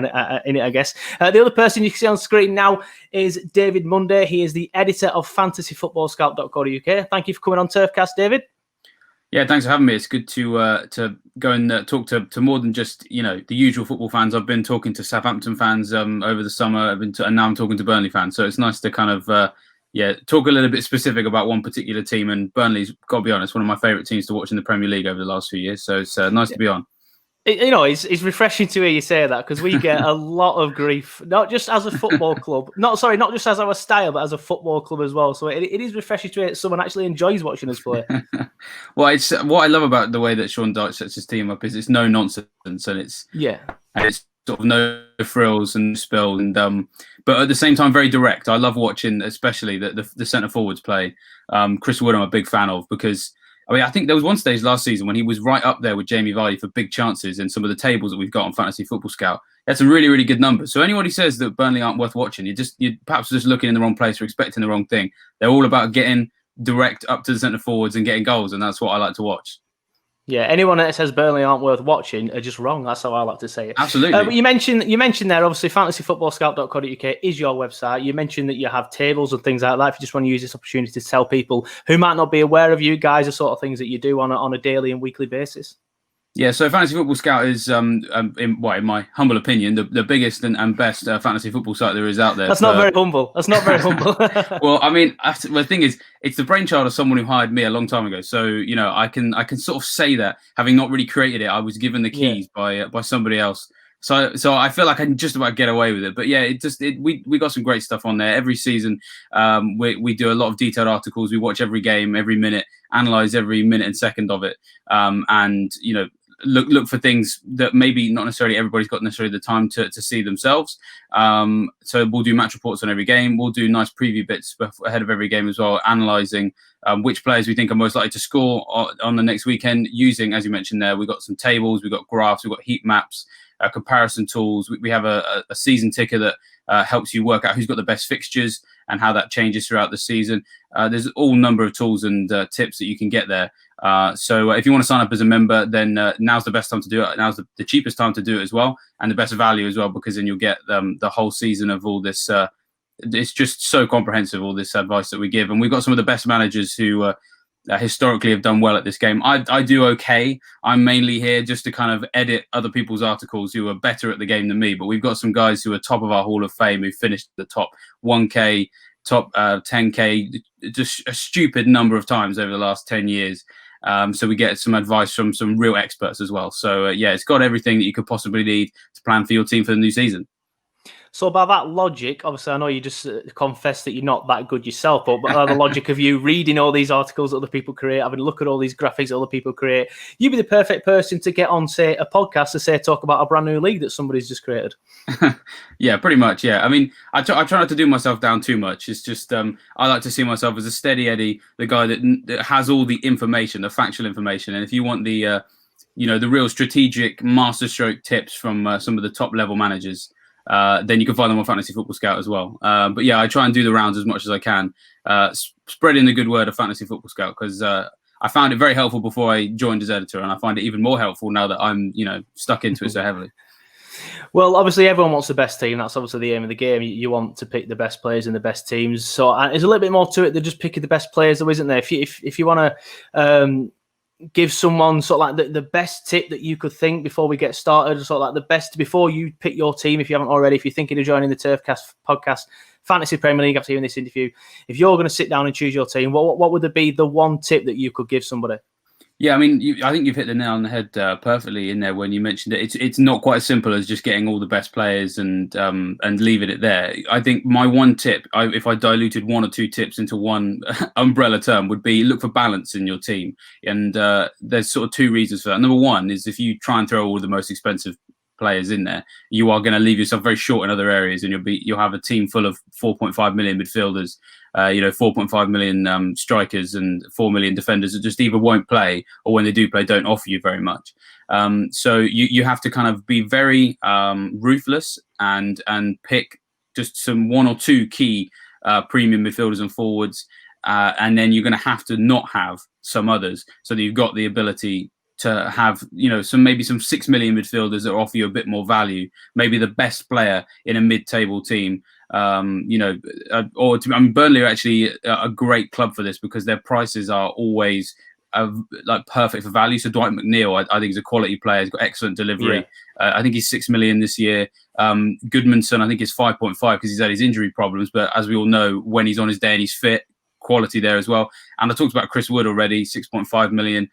in it, I guess. The other person you can see on screen now is David Monday. He is the editor of fantasyfootballscout.co.uk. Thank you for coming on Turfcast, David. Yeah, thanks for having me. It's good to go and talk to more than just the usual football fans. I've been talking to Southampton fans over the summer. And now I'm talking to Burnley fans. So it's nice to kind of talk a little bit specific about one particular team. And Burnley's, got to be honest, one of my favourite teams to watch in the Premier League over the last few years. So it's nice to be on. It's refreshing to hear you say that because we get a lot of grief, not just as a football club, not just as our style, but as a football club as well. So it is refreshing to hear that someone actually enjoys watching us play. Well, it's what I love about the way that Sean Dyche sets his team up is it's no nonsense and it's sort of no frills and spill and but at the same time very direct. I love watching, especially the centre forwards play. Chris Wood, I'm a big fan of because. I think there was one stage last season when he was right up there with Jamie Vardy for big chances in some of the tables that we've got on Fantasy Football Scout. That's a really, really good number. So anyone who says that Burnley aren't worth watching, you're perhaps just looking in the wrong place or expecting the wrong thing. They're all about getting direct up to the centre forwards and getting goals, and that's what I like to watch. Yeah, anyone that says Burnley aren't worth watching are just wrong. That's how I like to say it. Absolutely. But you mentioned there, obviously, fantasyfootballscout.co.uk is your website. You mentioned that you have tables and things like that. If you just want to use this opportunity to tell people who might not be aware of you guys, the sort of things that you do on a daily and weekly basis. Yeah, so Fantasy Football Scout is, in my humble opinion, the biggest and best fantasy football site there is out there. That's not very humble. Well, I mean, the thing is, it's the brainchild of someone who hired me a long time ago. So, I can sort of say that, having not really created it, I was given the keys by somebody else. So I feel like I can just about get away with it. But yeah, we got some great stuff on there every season. We do a lot of detailed articles. We watch every game, every minute, analyze every minute and second of it, and look for things that maybe not necessarily everybody's got necessarily the time to see themselves. So we'll do match reports on every game. We'll do nice preview bits ahead of every game as well, analysing which players we think are most likely to score on the next weekend using, as you mentioned there, we've got some tables, we've got graphs, we've got heat maps, comparison tools. We have a season ticker that helps you work out who's got the best fixtures and how that changes throughout the season. There's all number of tools and tips that you can get there. So if you want to sign up as a member, then now's the best time to do it. Now's the cheapest time to do it as well, and the best value as well, because then you'll get the whole season of all this. It's just so comprehensive, all this advice that we give. And we've got some of the best managers who historically have done well at this game. I do okay. I'm mainly here just to kind of edit other people's articles who are better at the game than me. But we've got some guys who are top of our Hall of Fame who finished the top 1K, top 10K, just a stupid number of times over the last 10 years. So we get some advice from some real experts as well. So yeah, it's got everything that you could possibly need to plan for your team for the new season. So by that logic, obviously, I know you just confessed that you're not that good yourself, but by the logic of you reading all these articles that other people create, having a look at all these graphics that other people create, you'd be the perfect person to get on, say, a podcast to talk about a brand new league that somebody's just created. Yeah, pretty much. Yeah, I mean, I try not to do myself down too much. It's just I like to see myself as a steady Eddie, the guy that has all the information, the factual information. And if you want the the real strategic masterstroke tips from some of the top level managers, then you can find them on Fantasy Football Scout as well. But yeah, I try and do the rounds as much as I can, spreading the good word of Fantasy Football Scout, because I found it very helpful before I joined as editor, and I find it even more helpful now that I'm stuck into it so heavily. Well, obviously, everyone wants the best team. That's obviously the aim of the game. You want to pick the best players and the best teams. So there's a little bit more to it than just picking the best players, though, isn't there? If you want to give someone sort of like the best tip that you could think before we get started, sort of like the best before you pick your team, if you haven't already, if you're thinking of joining the TurfCast podcast, Fantasy Premier League, after hearing this interview, if you're going to sit down and choose your team, what would be the one tip that you could give somebody? Yeah, I mean, I think you've hit the nail on the head perfectly in there when you mentioned it. It's not quite as simple as just getting all the best players and leaving it there. I think my one tip, if I diluted one or two tips into one umbrella term, would be look for balance in your team. And there's sort of two reasons for that. Number one is if you try and throw all the most expensive players in there, you are going to leave yourself very short in other areas, and you'll have a team full of 4.5 million midfielders, 4.5 million strikers and 4 million defenders that just either won't play, or when they do play, don't offer you very much. So you have to kind of be very ruthless and pick just some one or two key premium midfielders and forwards, and then you're going to have to not have some others, so that you've got the ability to have some 6 million midfielders that offer you a bit more value, maybe the best player in a mid-table team. Burnley are actually a great club for this, because their prices are always like perfect for value. So Dwight McNeil, I think, is a quality player. He's got excellent delivery. Yeah. I think he's 6 million this year. Goodmanson, I think, is 5.5 because he's had his injury problems. But as we all know, when he's on his day and he's fit, quality there as well. And I talked about Chris Wood already, 6.5 million.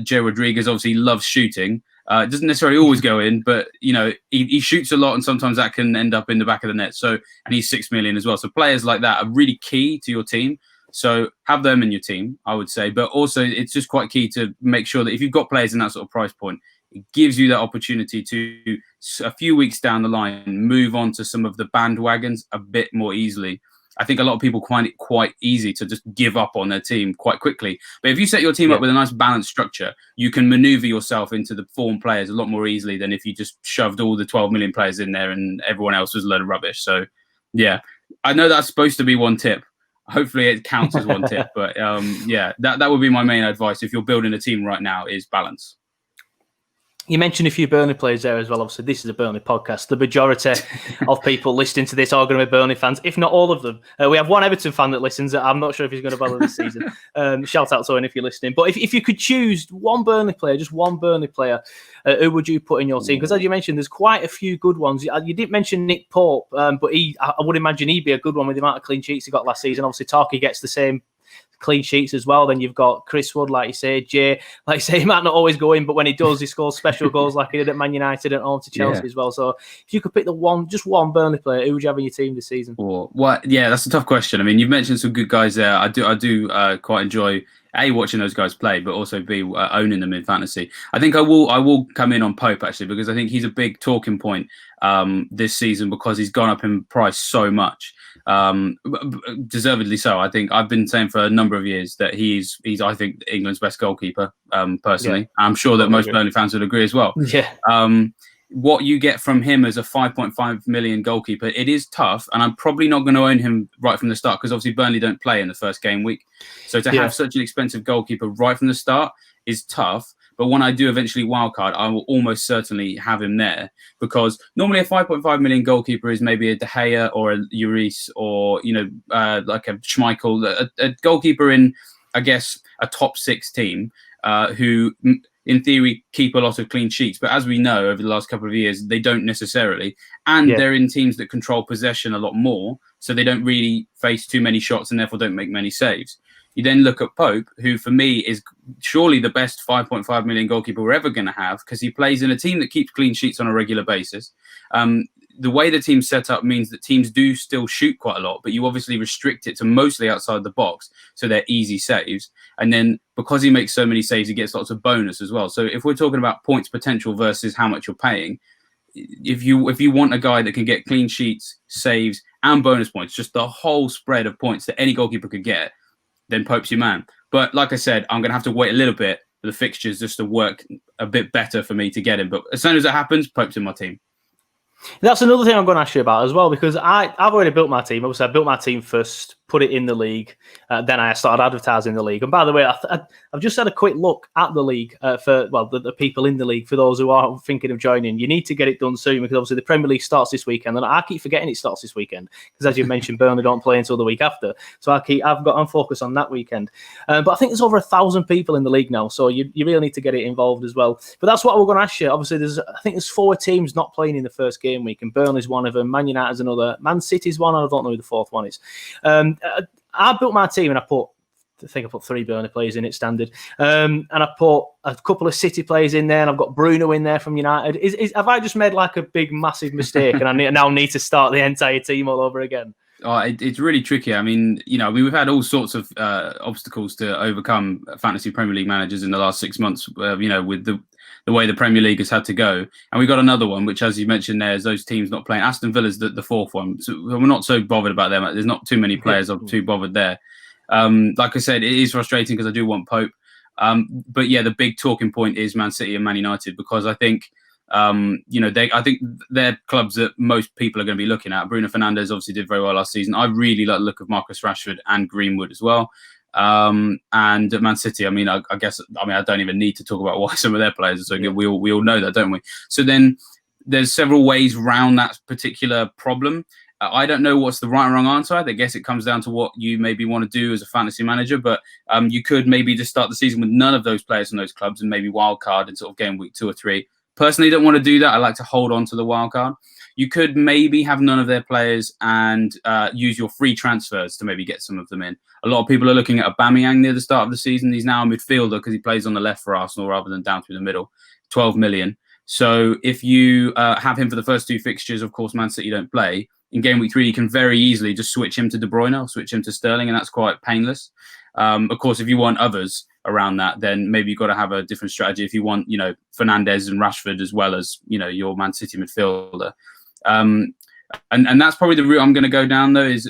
Joe Rodriguez obviously loves shooting. It doesn't necessarily always go in, but he shoots a lot, and sometimes that can end up in the back of the net. So, and he's 6 million as well. So players like that are really key to your team. So have them in your team, I would say. But also, it's just quite key to make sure that if you've got players in that sort of price point, it gives you that opportunity to, a few weeks down the line, move on to some of the bandwagons a bit more easily. I think a lot of people find it quite easy to just give up on their team quite quickly. But if you set your team up with a nice balanced structure, you can maneuver yourself into the form players a lot more easily than if you just shoved all the 12 million players in there and everyone else was a load of rubbish. So, yeah, I know that's supposed to be one tip. Hopefully it counts as one tip. But, that would be my main advice if you're building a team right now, is balance. You mentioned a few Burnley players there as well. Obviously, this is a Burnley podcast. The majority of people listening to this are going to be Burnley fans, if not all of them. We have one Everton fan that listens. I'm not sure if he's going to bother this season. Shout out to him if you're listening. But if you could choose one Burnley player, just one Burnley player, who would you put in your team? Because as you mentioned, there's quite a few good ones. You didn't mention Nick Pope, but I would imagine he'd be a good one with the amount of clean sheets he got last season. Obviously, Tarky gets the same clean sheets as well. Then you've got Chris Wood, like you say, Jay, like you say, he might not always go in, but when he does, he scores special goals like he did at Man United and home to Chelsea as well. So if you could pick just one Burnley player, who would you have in your team this season? Yeah, that's a tough question. I mean, you've mentioned some good guys there. I do quite enjoy watching those guys play, but also owning them in fantasy. I think I will come in on Pope actually, because I think he's a big talking point this season because he's gone up in price so much, deservedly so. I think I've been saying for a number of years that he's I think England's best goalkeeper. Personally, I'm sure that most Burnley fans would agree as well. What you get from him as a 5.5 million goalkeeper, it is tough, and I'm probably not going to own him right from the start because obviously Burnley don't play in the first game week. So to have such an expensive goalkeeper right from the start is tough. But when I do eventually wildcard, I will almost certainly have him there because normally a 5.5 million goalkeeper is maybe a De Gea or a Lloris or like a Schmeichel, a goalkeeper in, I guess, a top 6 team who, in theory, keep a lot of clean sheets. But as we know, over the last couple of years, they don't necessarily. And they're in teams that control possession a lot more. So they don't really face too many shots and therefore don't make many saves. You then look at Pope, who for me is surely the best 5.5 million goalkeeper we're ever going to have because he plays in a team that keeps clean sheets on a regular basis. The way the team's set up means that teams do still shoot quite a lot, but you obviously restrict it to mostly outside the box, so they're easy saves. And then because he makes so many saves, he gets lots of bonus as well. So if we're talking about points potential versus how much you're paying, if you want a guy that can get clean sheets, saves, and bonus points, just the whole spread of points that any goalkeeper could get, then Pope's your man. But like I said, I'm going to have to wait a little bit for the fixtures just to work a bit better for me to get him. But as soon as it happens, Pope's in my team. That's another thing I'm going to ask you about as well, because I've already built my team. Obviously, I built my team first, put it in the league. Then I started advertising the league. And by the way, I've just had a quick look at the league for the people in the league. For those who are thinking of joining, you need to get it done soon because obviously the Premier League starts this weekend, and I keep forgetting it starts this weekend because, as you mentioned, Burnley don't play until the week after. So I'm focused on that weekend. But I think there's over 1,000 people in the league now, so you really need to get it involved as well. But that's what we're going to ask you. Obviously, I think there's 4 teams not playing in the first game week, and Burnley's one of them. Man United's another. Man City's one. I don't know who the 4th one is. I built my team and I think I put 3 Burnley players in it standard. And I put a couple of City players in there, and I've got Bruno in there from United. Have I just made like a big, massive mistake and I now need to start the entire team all over again? It's really tricky. I mean, we've had all sorts of obstacles to overcome fantasy Premier League managers in the last 6 months, with the way the Premier League has had to go. And we've got another one, which, as you mentioned there, is those teams not playing. Aston Villa's the 4th one. So we're not so bothered about them. There's not too many players I'm too bothered there. Like I said, it is frustrating because I do want Pope. But yeah, the big talking point is Man City and Man United, because I think, I think they're clubs that most people are going to be looking at. Bruno Fernandes obviously did very well last season. I really like the look of Marcus Rashford and Greenwood as well. And Man City, I don't even need to talk about why some of their players are so good. We all know that, don't we? So then there's several ways around that particular problem. I don't know what's the right and wrong answer. I guess it comes down to what you maybe want to do as a fantasy manager, but you could maybe just start the season with none of those players from those clubs and maybe wild card in sort of game week 2 or 3. Personally, don't want to do that. I like to hold on to the wild card. You could maybe have none of their players and use your free transfers to maybe get some of them in. A lot of people are looking at Aubameyang near the start of the season. He's now a midfielder because he plays on the left for Arsenal rather than down through the middle. 12 million. So if you have him for the first 2 fixtures, of course, Man City don't play. In game week 3, you can very easily just switch him to De Bruyne or switch him to Sterling, and that's quite painless. Of course, if you want others around that, then maybe you've got to have a different strategy. If you want, Fernandes and Rashford as well as, your Man City midfielder. And that's probably the route I'm going to go down, though, is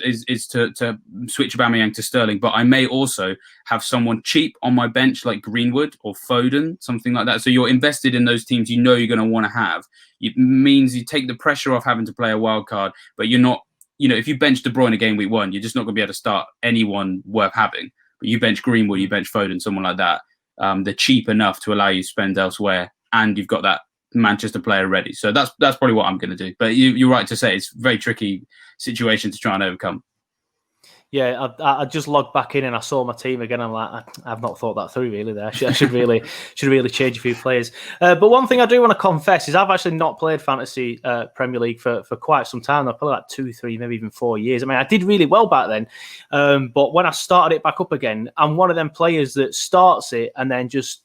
to switch Aubameyang to Sterling. But I may also have someone cheap on my bench like Greenwood or Foden, something like that. So you're invested in those teams you're going to want to have. It means you take the pressure off having to play a wild card, but you're not, if you bench De Bruyne game week 1, you're just not going to be able to start anyone worth having. But you bench Greenwood, you bench Foden, someone like that. They're cheap enough to allow you to spend elsewhere, and you've got that Manchester player ready. So that's probably what I'm going to do. But you're right to say it's a very tricky situation to try and overcome. Yeah, I just logged back in and I saw my team again. I'm like, I've not thought that through really. There, I should really change a few players. But one thing I do want to confess is I've actually not played fantasy Premier League for quite some time. Probably like 2, 3, maybe even 4 years. I mean, I did really well back then, but when I started it back up again, I'm one of them players that starts it and then just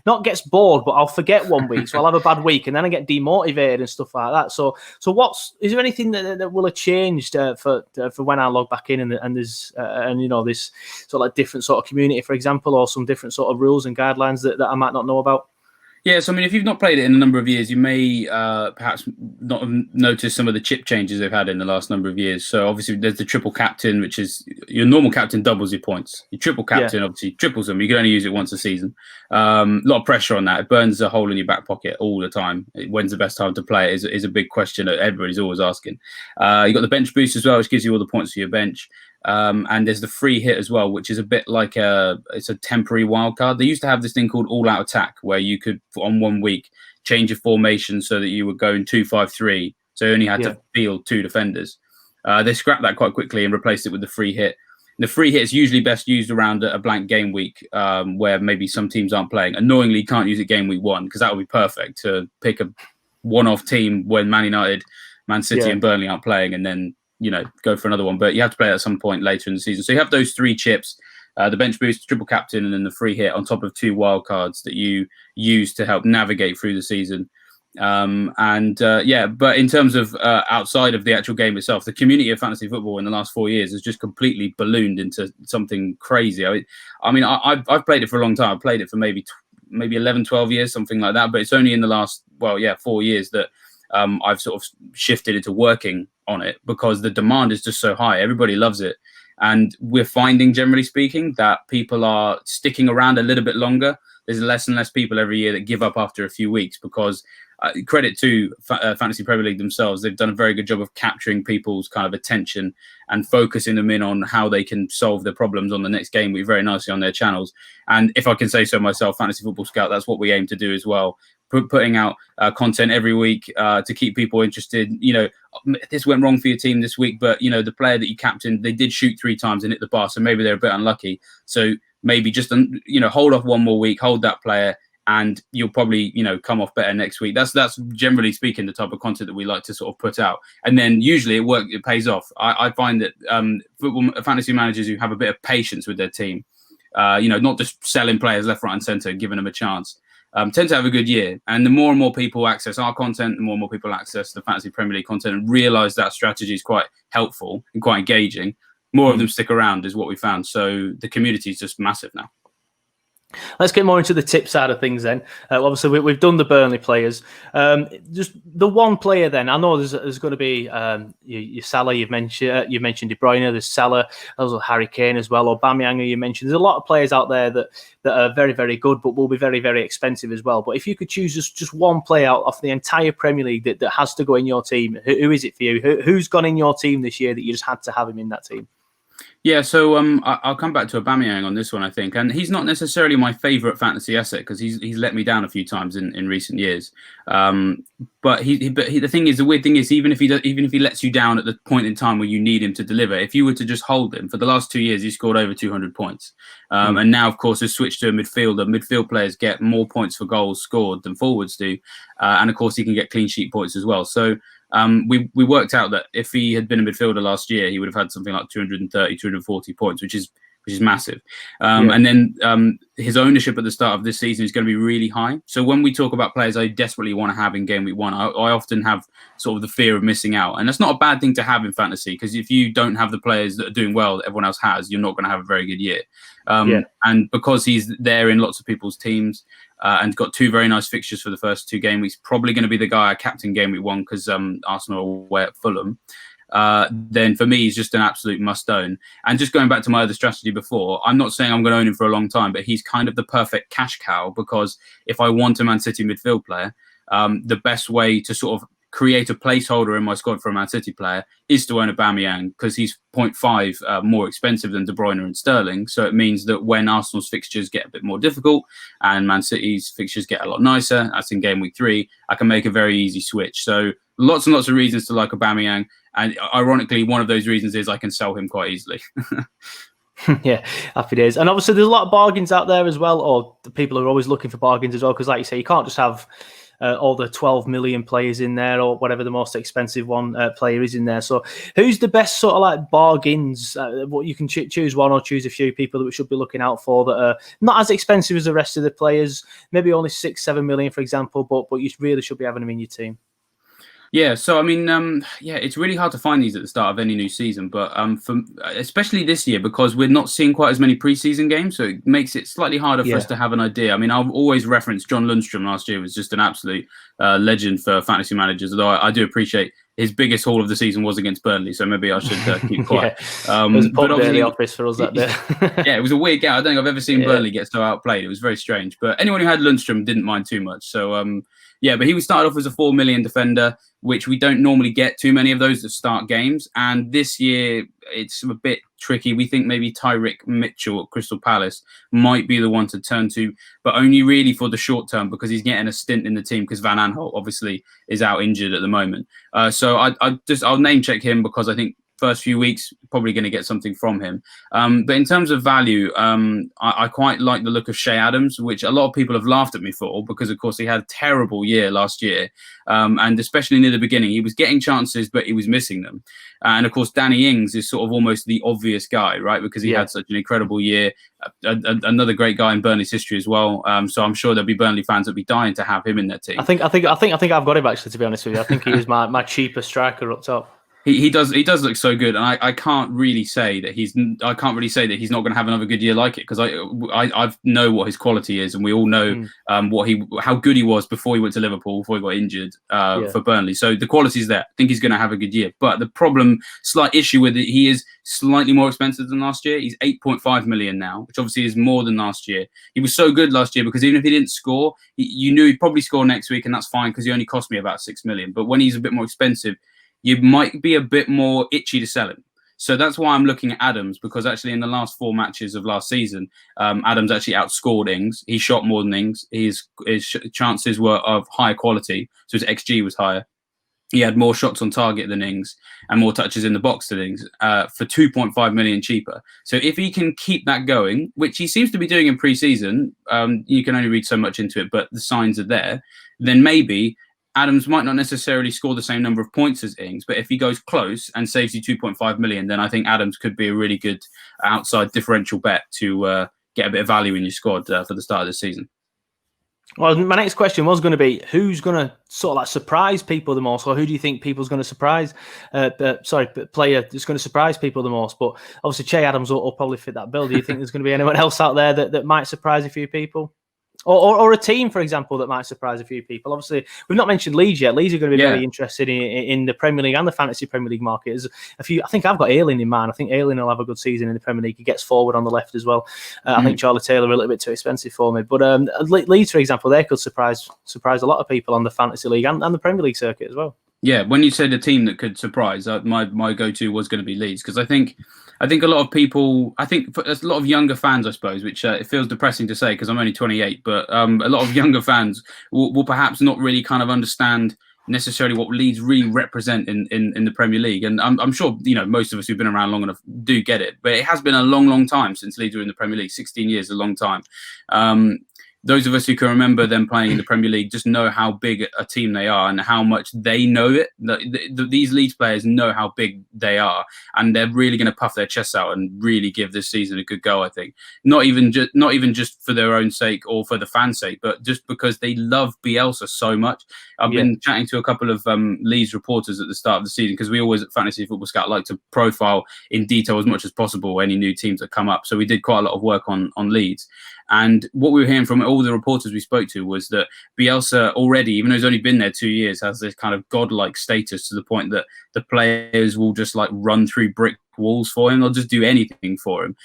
not gets bored, but I'll forget one week, so I'll have a bad week, and then I get demotivated and stuff like that. So is there anything that will have changed for when I log back in and there's this sort of like different sort of community, for example, or some different sort of rules and guidelines that I might not know about? Yeah, so I mean, if you've not played it in a number of years, you may perhaps not have noticed some of the chip changes they've had in the last number of years. So obviously there's the triple captain, which is your normal captain doubles your points. Your triple captain obviously triples them. You can only use it once a season. A lot of pressure on that. It burns a hole in your back pocket all the time. When's the best time to play is a big question that everybody's always asking. You got the bench boost as well, which gives you all the points for your bench. And there's the free hit as well, which is a bit like it's a temporary wild card. They used to have this thing called all out attack, where you could on 1 week change your formation so that you were going 2-5-3, so you only had to field 2 defenders. They scrapped that quite quickly and replaced it with the free hit. The free hit is usually best used around a blank game week, where maybe some teams aren't playing. Annoyingly, you can't use it game week 1 because that would be perfect to pick a one-off team when Man United, Man City, and Burnley aren't playing, and then go for another one. But you have to play at some point later in the season. So you have those 3 chips, the bench boost, triple captain, and then the free hit on top of 2 wild cards that you use to help navigate through the season. But in terms of outside of the actual game itself, the community of fantasy football in the last 4 years has just completely ballooned into something crazy. I've played it for a long time. I've played it for maybe 11, 12 years, something like that. But it's only in the last, 4 years that I've sort of shifted into working on it because the demand is just so high. Everybody loves it. And we're finding, generally speaking, that people are sticking around a little bit longer. There's less and less people every year that give up after a few weeks because credit to Fantasy Premier League themselves. They've done a very good job of capturing people's kind of attention and focusing them in on how they can solve their problems on the next game week very nicely on their channels. And if I can say so myself, Fantasy Football Scout, that's what we aim to do as well. Putting out content every week to keep people interested. This went wrong for your team this week, but the player that you captained, they did shoot 3 times and hit the bar, so maybe they're a bit unlucky. So maybe just hold off 1 more week, hold that player, and you'll probably come off better next week. That's generally speaking the type of content that we like to sort of put out, and then usually it pays off. I find that football fantasy managers who have a bit of patience with their team, not just selling players left, right, and centre, giving them a chance. Tend to have a good year. And the more and more people access our content, the more and more people access the Fantasy Premier League content and realise that strategy is quite helpful and quite engaging, more of them stick around is what we found. So the community is just massive now. Let's get more into the tip side of things then. Obviously, we've done the Burnley players. Just the one player then. I know there's going to be your Salah. You've mentioned De Bruyne. There's Salah. There's Harry Kane as well. Aubameyang, who you mentioned. There's a lot of players out there that are very, very good, but will be very, very expensive as well. But if you could choose just one player out of the entire Premier League that has to go in your team, who is it for you? Who's gone in your team this year that you just had to have him in that team? Yeah, so I'll come back to Aubameyang on this one, I think, and he's not necessarily my favourite fantasy asset because he's let me down a few times in recent years. But the thing is, the weird thing is, even if he lets you down at the point in time where you need him to deliver, if you were to just hold him for the last 2 years, he scored over 200 points, and now of course has switched to a midfielder. Midfield players get more points for goals scored than forwards do, and of course he can get clean sheet points as well. So. We worked out that if he had been a midfielder last year, he would have had something like 230, 240 points, which is massive. And then his ownership at the start of this season is going to be really high. So when we talk about players I desperately want to have in game week 1, I often have sort of the fear of missing out. And that's not a bad thing to have in fantasy, because if you don't have the players that are doing well that everyone else has, you're not going to have a very good year. And because he's there in lots of people's teams, and got 2 very nice fixtures for the first 2 game weeks, probably going to be the guy I captain game week 1 because Arsenal are away at Fulham. Then for me, he's just an absolute must own. And just going back to my other strategy before, I'm not saying I'm going to own him for a long time, but he's kind of the perfect cash cow, because if I want a Man City midfield player, the best way to sort of create a placeholder in my squad for a Man City player is to own Aubameyang, because he's 0.5 more expensive than De Bruyne and Sterling. So it means that when Arsenal's fixtures get a bit more difficult and Man City's fixtures get a lot nicer, that's in game week 3, I can make a very easy switch. So lots and lots of reasons to like Aubameyang. And ironically, one of those reasons is I can sell him quite easily. Yeah, happy days. And obviously there's a lot of bargains out there as well, or the people are always looking for bargains as well, because like you say, you can't just have all the 12 million players in there, or whatever the most expensive one player is in there. So who's the best sort of like bargains? What you can choose one or choose a few people that we should be looking out for that are not as expensive as the rest of the players, maybe only 6-7 million, for example, but you really should be having them in your team. Yeah, so I mean, it's really hard to find these at the start of any new season, but especially this year, because we're not seeing quite as many preseason games, so it makes it slightly harder for us to have an idea. I mean, I've always referenced John Lundstrom last year was just an absolute legend for fantasy managers, although I do appreciate his biggest haul of the season was against Burnley, so maybe I should keep quiet. It was a pub day in the office for us that day. Yeah, it was a weird game. I don't think I've ever seen Burnley get so outplayed. It was very strange, but anyone who had Lundstrom didn't mind too much. So yeah, but he was started off as a 4 million defender, which we don't normally get too many of those that start games. And this year, it's a bit tricky. We think maybe Tyrick Mitchell at Crystal Palace might be the one to turn to, but only really for the short term, because he's getting a stint in the team, because Van Aanholt obviously is out injured at the moment. So I'll name check him, because I think first few weeks probably going to get something from him. But in terms of value, I quite like the look of Shea Adams, which a lot of people have laughed at me for, because of course he had a terrible year last year, and especially near the beginning he was getting chances but he was missing them. And of course Danny Ings is sort of almost the obvious guy, right, because he had such an incredible year. Another great guy in Burnley's history as well. So I'm sure there'll be Burnley fans that'll be dying to have him in their team. I think I've got him, actually, to be honest with you. I think he is my cheaper striker up top. He does look so good, and I can't really say that he's not going to have another good year like it, because I know what his quality is, and we all know how good he was before he went to Liverpool, before he got injured for Burnley. So the quality's there. I think he's going to have a good year. But the slight issue with it, he is slightly more expensive than last year. He's 8.5 million now, which obviously is more than last year. He was so good last year because even if he didn't score, you knew he'd probably score next week, and that's fine because he only cost me about 6 million. But when he's a bit more expensive, you might be a bit more itchy to sell him. So that's why I'm looking at Adams, because actually in the last 4 matches of last season, Adams actually outscored Ings. He shot more than Ings. His chances were of higher quality, so his XG was higher. He had more shots on target than Ings and more touches in the box than Ings for 2.5 million cheaper. So if he can keep that going, which he seems to be doing in pre-season, you can only read so much into it, but the signs are there, then maybe Adams might not necessarily score the same number of points as Ings, but if he goes close and saves you 2.5 million, then I think Adams could be a really good outside differential bet to get a bit of value in your squad for the start of the season. Well, my next question was going to be, who's going to sort of like surprise people the most, or who do you think people's going to surprise? Player that's going to surprise people the most. But obviously, Che Adams will probably fit that bill. Do you think there's going to be anyone else out there that might surprise a few people? Or a team, for example, that might surprise a few people. Obviously, we've not mentioned Leeds yet. Leeds are going to be very interested in the Premier League and the Fantasy Premier League market. There's a few. I think I've got Ayling in mind. I think Ayling will have a good season in the Premier League. He gets forward on the left as well. I think Charlie Taylor a little bit too expensive for me. But Leeds, for example, they could surprise a lot of people on the Fantasy League and the Premier League circuit as well. Yeah, when you said a team that could surprise, my go-to was going to be Leeds, because I think a lot of people, for a lot of younger fans, I suppose, which it feels depressing to say because I'm only 28, but a lot of younger fans will perhaps not really kind of understand necessarily what Leeds really represent in the Premier League. And I'm sure, most of us who've been around long enough do get it, but it has been a long, long time since Leeds were in the Premier League. 16 years, a long time. Those of us who can remember them playing in the Premier League just know how big a team they are and how much they know it. These Leeds players know how big they are, and they're really going to puff their chests out and really give this season a good go, I think. Not even just for their own sake or for the fans' sake, but just because they love Bielsa so much. I've been chatting to a couple of Leeds reporters at the start of the season, because we always at Fantasy Football Scout like to profile in detail as much as possible any new teams that come up. So we did quite a lot of work on Leeds. And what we were hearing from all the reporters we spoke to was that Bielsa already, even though he's only been there 2 years, has this kind of godlike status to the point that the players will just like run through brick walls for him. They'll just do anything for him.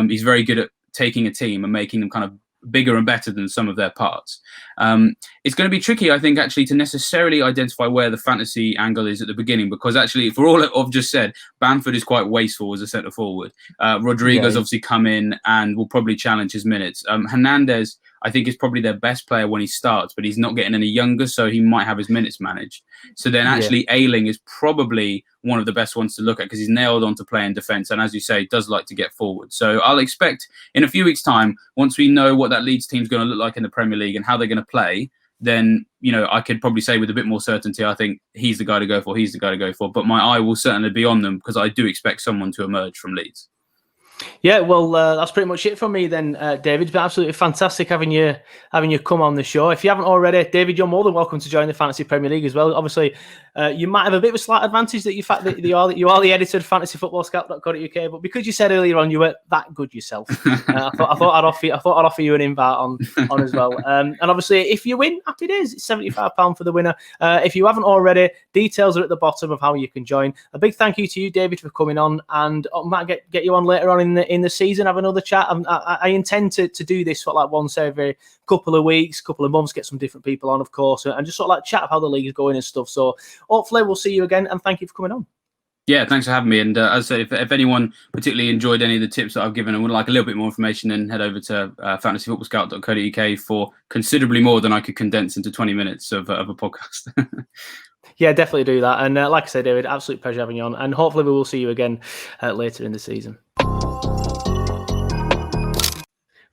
He's very good at taking a team and making them kind of bigger and better than some of their parts. It's going to be tricky, I think, actually, to necessarily identify where the fantasy angle is at the beginning, because actually, for all I've just said, Bamford is quite wasteful as a centre forward. Rodrigo's obviously come in and will probably challenge his minutes. Hernandez, I think is probably their best player when he starts, but he's not getting any younger, so he might have his minutes managed. So then actually Ayling is probably one of the best ones to look at because he's nailed on to play in defence and, as you say, does like to get forward. So I'll expect in a few weeks' time, once we know what that Leeds team's going to look like in the Premier League and how they're going to play, then, I could probably say with a bit more certainty, I think he's the guy to go for, he's the guy to go for. But my eye will certainly be on them because I do expect someone to emerge from Leeds. Yeah, well, that's pretty much it from me then, David. It's been absolutely fantastic having you come on the show. If you haven't already, David, you're more than welcome to join the Fantasy Premier League as well. Obviously, you might have a bit of a slight advantage that you are the editor of fantasyfootballscout.co.uk, but because you said earlier on you were that good yourself, I thought I'd offer you an invite on as well. And obviously, if you win, happy days. It's £75 for the winner. If you haven't already, details are at the bottom of how you can join. A big thank you to you, David, for coming on, and I might get you on later on in the season, have another chat. I intend to do this sort of like once every couple of weeks, couple of months, get some different people on, of course, and just sort of like chat of how the league is going and stuff. So hopefully we'll see you again, and thank you for coming on. Yeah, thanks for having me. And as I said, if anyone particularly enjoyed any of the tips that I've given and would like a little bit more information, then head over to fantasyfootballscout.co.uk for considerably more than I could condense into 20 minutes of a podcast. Yeah, definitely do that. And like I said, David, absolute pleasure having you on. And hopefully we will see you again later in the season.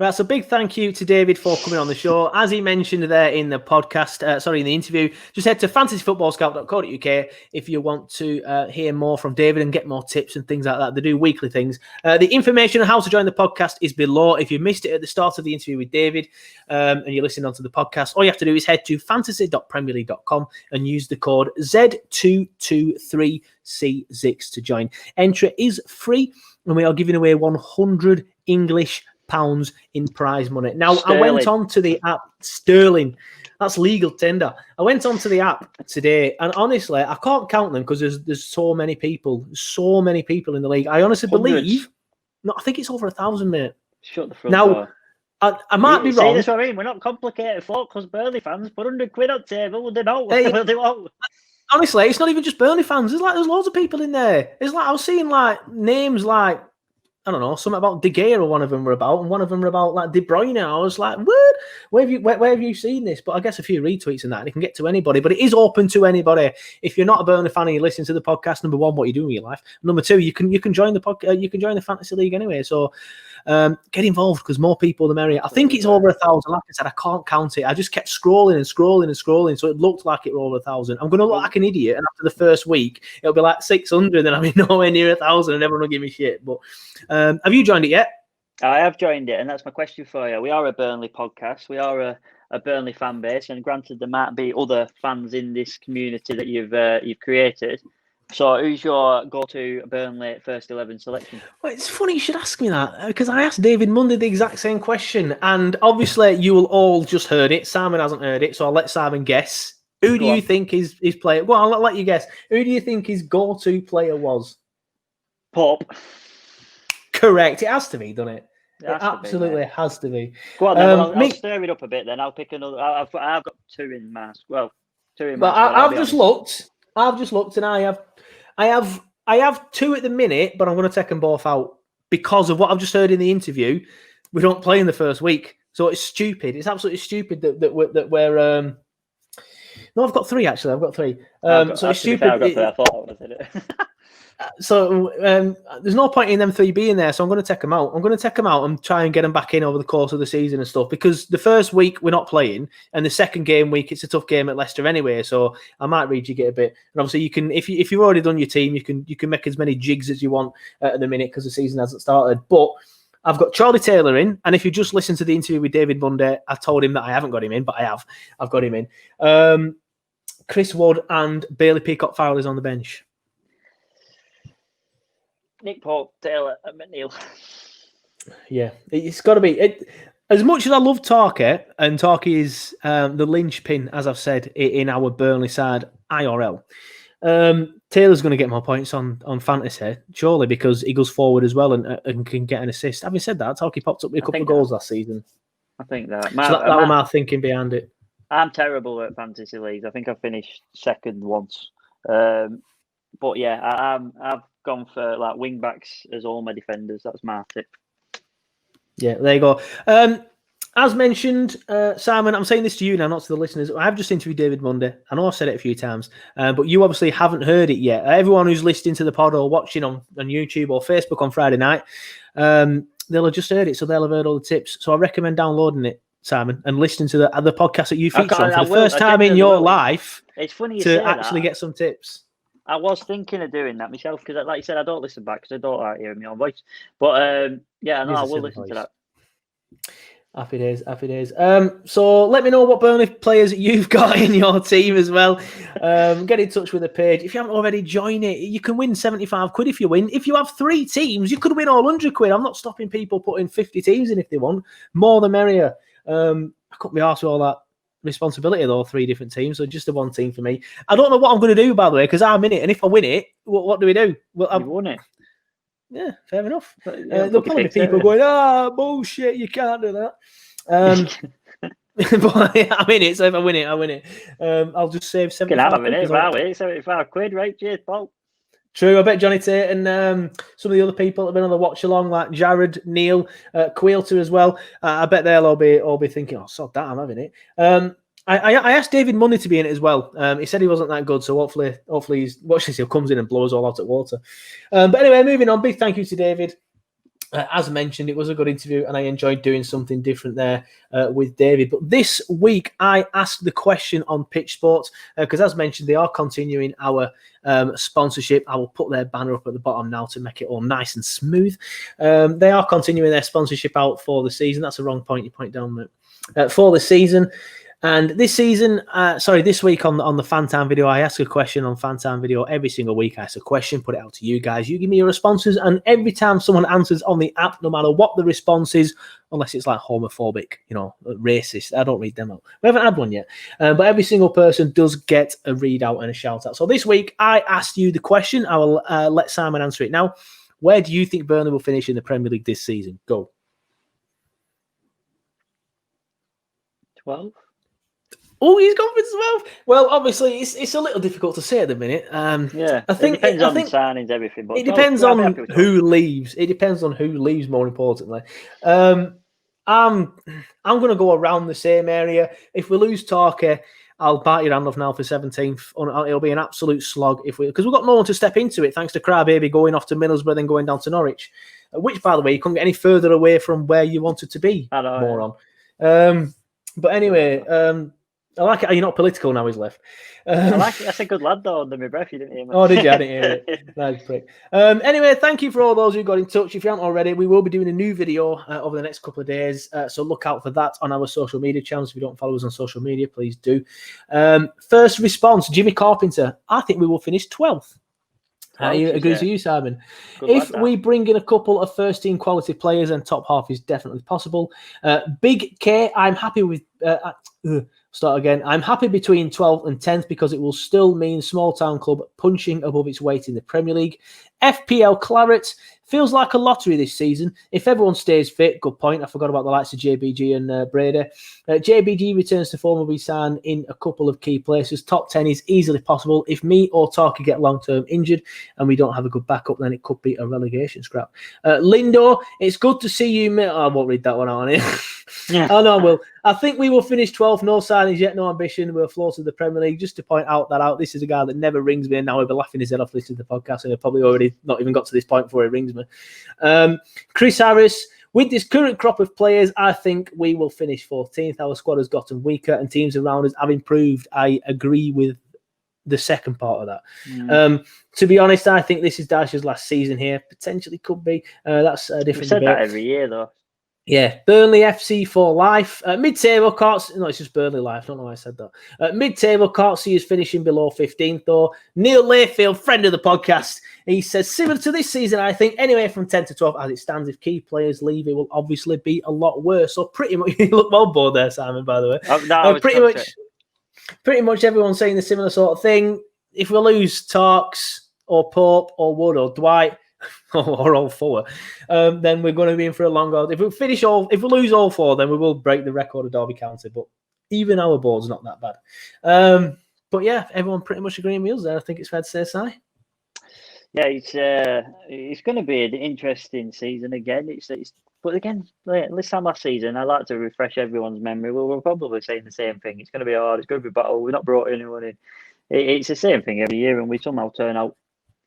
Right, so big thank you to David for coming on the show. As he mentioned there in the podcast, in the interview, just head to fantasyfootballscout.co.uk if you want to hear more from David and get more tips and things like that. They do weekly things. The information on how to join the podcast is below. If you missed it at the start of the interview with David and you're listening onto the podcast, all you have to do is head to fantasy.premierleague.com and use the code Z223C6 to join. Entry is free, and we are giving away 100 English pounds in prize money. Now, Sterling. I went on to the app, Sterling. That's legal tender. I went on to the app today, and honestly, I can't count them because there's so many people in the league. I honestly believe, no, I think it's over 1,000, mate. Shut the front door. I might be wrong. That's what I mean. We're not complicated folk because Burnley fans put 100 quid on table. They know. Honestly, it's not even just Burnley fans. There's loads of people in there. It's like I was seeing like names like, I don't know, something about De Gea or one of them were about, and one of them were about like De Bruyne. I was like, what? Where have you seen this? But I guess a few retweets and that, and it can get to anybody. But it is open to anybody. If you're not a Burnley fan and you listen to the podcast, number one, what you do in your life. Number two, you can join the podcast. You can join the fantasy league anyway. So get involved because more people the merrier. I think it's over 1,000. Like I said, I can't count it. I just kept scrolling and scrolling and scrolling, so it looked like it were over 1,000. I'm going to look like an idiot, and after the first week, it'll be like 600, and I'll be nowhere near 1,000, and everyone will give me shit. But have you joined it yet? I have joined it, and that's my question for you. We are a Burnley podcast. We are a Burnley fan base, and granted, there might be other fans in this community that you've created. So, who's your go-to Burnley first 11 selection? Well, it's funny you should ask me that because I asked David Monday the exact same question, and obviously you will all just heard it. Simon hasn't heard it, so I'll let Simon guess. Who do you think his player? Well, I'll let you guess. Who do you think his go-to player was? Pope. Correct. It has to be, doesn't it? It absolutely has to be. Go on, then. I'll stir it up a bit. Then I'll pick another. I've got two in my. Well, two in my. But I've just looked. And I have two at the minute, but I'm going to take them both out because of what I've just heard in the interview. We don't play in the first week, so it's stupid. It's absolutely stupid that we're. No, I've got three actually. I've got three. So it's stupid. I thought that was it. So there's no point in them three being there. So I'm going to take them out. I'm going to take them out and try and get them back in over the course of the season and stuff. Because the first week we're not playing, and the second game week it's a tough game at Leicester anyway. So I might rejig it a bit. And obviously you can, if you've already done your team, you can make as many jigs as you want at the minute because the season hasn't started. But I've got Charlie Taylor in, and if you just listen to the interview with David Monday, I told him that I haven't got him in, but I have. I've got him in. Chris Wood and Bailey Peacock-Farrell is on the bench. Nick Pope, Taylor, and McNeil. Yeah, it's got to be. As much as I love Tarky, and Tarky is the linchpin, as I've said, in our Burnley side IRL, Taylor's going to get more points on fantasy, surely, because he goes forward as well and can get an assist. Having said that, Tarky popped up with a couple of goals last season. I think that. So that was my thinking behind it. I'm terrible at fantasy leagues. I think I finished second once. But yeah, I've gone for like wing backs as all my defenders. That's my tip. Yeah, there you go. As mentioned, Simon, I'm saying this to you now, not to the listeners. I've just interviewed David Mundy. I know I've said it a few times, but you obviously haven't heard it yet. Everyone who's listening to the pod or watching on YouTube or Facebook on Friday night, they'll have just heard it, so they'll have heard all the tips. So I recommend downloading it, Simon, and listening to the podcast that you feature on for the first time in your life. It's funny you to actually get some tips. I was thinking of doing that myself because, like you said, I don't listen back because I don't like hearing my own voice. But yeah, no, I will listen to that. Happy days, happy days. So let me know what Burnley players you've got in your team as well. Get in touch with the page. If you haven't already, join it. You can win 75 quid if you win. If you have 3 teams, you could win all 100 quid. I'm not stopping people putting 50 teams in if they want. More the merrier. I couldn't be arsed with all that responsibility of all 3 different teams, so just the one team for me. I don't know what I'm going to do, by the way, because I'm in it, and if I win it, what do we do? Well, I've won it. Yeah, fair enough. There'll probably be people going, bullshit, you can't do that. But I'm in it, so if I win it, I win it. I'll just save 75 quid. 75 quid, right? Cheers, Paul. True, I bet Johnny Tate and some of the other people have been on the watch along, like Jared, Neil, Quilter as well. I bet they'll all be thinking, oh, sod that, I'm having it. I asked David Mundy to be in it as well. He said he wasn't that good, so hopefully he comes in and blows all out at water. But anyway, moving on. Big thank you to David. As mentioned, it was a good interview, and I enjoyed doing something different there with David. But this week, I asked the question on Pitch Sports because, as mentioned, they are continuing our sponsorship. I will put their banner up at the bottom now to make it all nice and smooth. They are continuing their sponsorship out for the season. That's a wrong point. You point down for the season. And this season, this week on the Fan Time video, I ask a question on Fan Time video. Every single week, I ask a question, put it out to you guys. You give me your responses, and every time someone answers on the app, no matter what the response is, unless it's like homophobic, racist, I don't read them out. We haven't had one yet, but every single person does get a readout and a shout out. So this week, I asked you the question. I will let Simon answer it now. Where do you think Burnley will finish in the Premier League this season? Go. 12. Oh, he's gone for 12. Well, obviously, it's a little difficult to say at the minute. Yeah, I think it depends on the signings, everything. But it depends on who leaves. It depends on who leaves. More importantly, I'm going to go around the same area. If we lose Tarky, I'll bite your hand off now for 17th. It'll be an absolute slog because we've got no one to step into it. Thanks to Crybaby going off to Middlesbrough, then going down to Norwich, which, by the way, you couldn't get any further away from where you wanted to be. I know, moron. But anyway. I like it how you're not political now he's left. I like it. That's a good lad, though, under my breath. You didn't hear me. Oh, did you? I didn't hear it. Nice prick. Anyway, thank you for all those who got in touch. If you haven't already, we will be doing a new video over the next couple of days. So look out for that on our social media channels. If you don't follow us on social media, please do. First response, Jimmy Carpenter. I think we will finish 12th. I agree with you, Simon. If we bring in a couple of first-team quality players, then top half is definitely possible. Big K, I'm happy with... Start again. I'm happy between 12th and 10th because it will still mean small town club punching above its weight in the Premier League. FPL Claret feels like a lottery this season. If everyone stays fit, good point. I forgot about the likes of JBG and Brady. JBG returns to form will be signed in a couple of key places. Top 10 is easily possible. If me or Tarky get long-term injured and we don't have a good backup, then it could be a relegation scrap. Lindo, it's good to see you. I won't read that one out on here. Yeah. Oh, no, Will. I think we will finish 12th. No signings yet, no ambition. We'll float to the Premier League. Just to point out, this is a guy that never rings me, and now he'll be laughing his head off listening to the podcast, and he'll probably already not even got to this point before he rings me. Chris Harris, with this current crop of players, I think we will finish 14th. Our squad has gotten weaker, and teams around us have improved. I agree with the second part of that. To be honest, I think this is Dyche's last season here. Potentially could be. That's a different debate. That every year, though. Yeah, Burnley FC for life. Mid-table, it's just Burnley life. I don't know why I said that. Mid-table, can't see us finishing below 15th, though. Neil Layfield, friend of the podcast, he says, similar to this season, I think, anyway, from 10 to 12, as it stands, if key players leave, it will obviously be a lot worse. So pretty much, you look well bored there, Simon, by the way. Pretty much everyone's saying the similar sort of thing. If we lose Tarks or Pope or Wood or Dwight, or all 4, then we're going to be in for a long haul. If we lose all 4, then we will break the record of Derby County. But even our board's not that bad. But yeah, everyone pretty much agreeing with us there. I think it's fair to say, Si. Yeah, it's going to be an interesting season again. It's But again, this time last season, I like to refresh everyone's memory. Well, we're probably saying the same thing. It's going to be hard. It's going to be battle. We've not brought anyone in. It's the same thing every year, and we somehow turn out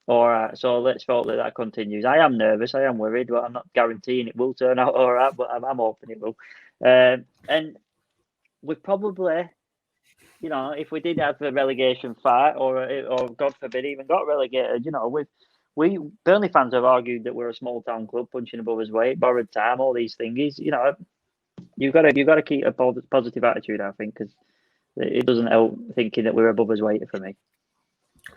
all right. So let's hope that continues. I am nervous. I am worried, but I'm not guaranteeing it will turn out all right. But I'm hoping it will. And we probably, if we did have a relegation fight, or God forbid, even got relegated, we Burnley fans have argued that we're a small town club punching above his weight, borrowed time, all these things. You've got to keep a positive attitude, I think, because it doesn't help thinking that we're above his weight for me.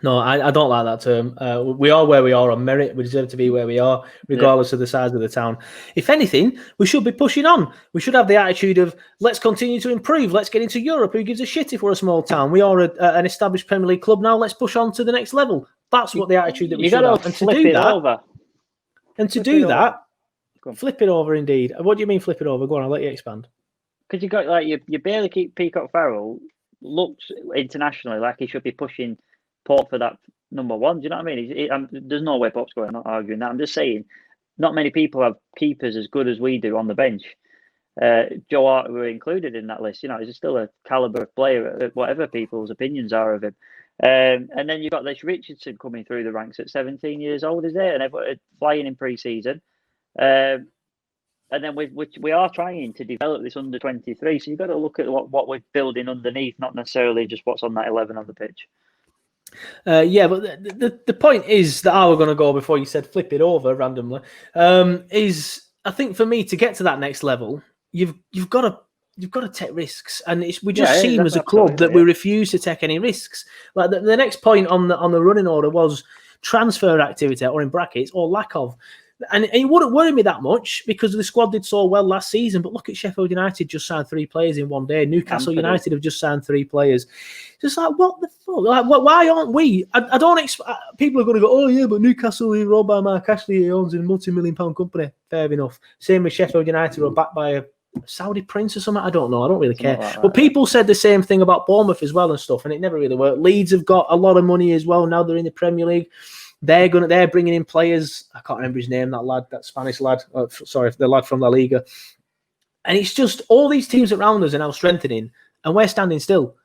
No, I don't like that term. We are where we are on merit. We deserve to be where we are, regardless of the size of the town. If anything, we should be pushing on. We should have the attitude of, let's continue to improve. Let's get into Europe. Who gives a shit if we're a small town? We are an established Premier League club now. Let's push on to the next level. That's what the attitude that we should have. And to do that, flip it over indeed. What do you mean flip it over? Go on, I'll let you expand. Because you got you barely keep Peacock Farrell looks internationally like he should be pushing Pope for that number one. Do you know what I mean? There's no way Pope's going. I'm not arguing that. I'm just saying, not many people have keepers as good as we do on the bench. Joe Hart were included in that list. He's still a caliber of player, whatever people's opinions are of him. And then you've got this Richardson coming through the ranks at 17 years old, is there? And everybody flying in pre-season. And then we are trying to develop this under 23. So you've got to look at what we're building underneath, not necessarily just what's on that 11 on the pitch. But the point is that I was going to go before you said flip it over randomly. Is I think for me to get to that next level, you've got to take risks, and we just seem as a club that we refuse to take any risks. Like the next point on the running order was transfer activity, or in brackets, or lack of. And it wouldn't worry me that much because the squad did so well last season. But look at Sheffield United, just signed 3 players in one day. Newcastle United have just signed 3 players. Just like, what the fuck? Like, why aren't we? I don't expect people are going to go, oh yeah, but Newcastle is owned by Mark Ashley. He owns a multi-million-pound company. Fair enough. Same with Sheffield United, who are backed by a Saudi prince or something. I don't know. I don't really care. But people said the same thing about Bournemouth as well and stuff, and it never really worked. Leeds have got a lot of money as well. Now they're in the Premier League. They're bringing in players. I can't remember his name. That Spanish lad. The lad from La Liga. And it's just all these teams around us are now strengthening, and we're standing still.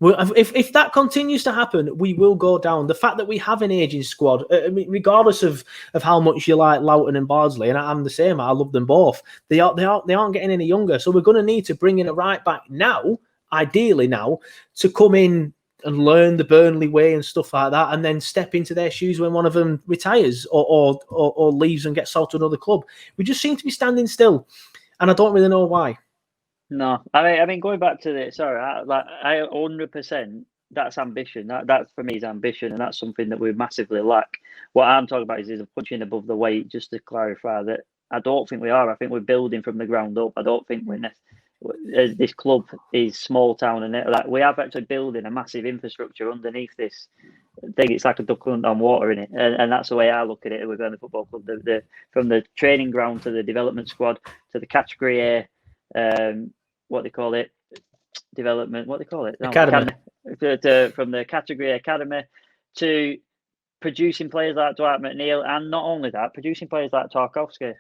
If that continues to happen, we will go down. The fact that we have an aging squad, regardless of how much you like Loughton and Bardsley, and I'm the same. I love them both. They aren't getting any younger, so we're going to need to bring in a right back now, ideally now, to come in and learn the Burnley way and stuff like that, and then step into their shoes when one of them retires or leaves and gets sold to another club. We just seem to be standing still, and I don't really know why. No, I mean, going back to the I 100%. That's ambition. That for me is ambition, and that's something that we massively lack. What I'm talking about is punching above the weight. Just to clarify that, I don't think we are. I think we're building from the ground up. I don't think this club is small town, and we have actually building a massive infrastructure underneath this thing. It's like a duck hunt on water in it, and that's the way I look at it. We're going to football club, from the training ground to the development squad to the category A, what they call it, development. What they call it, academy. From the category academy to producing players like Dwight McNeil, and not only that, producing players like Tarkowski.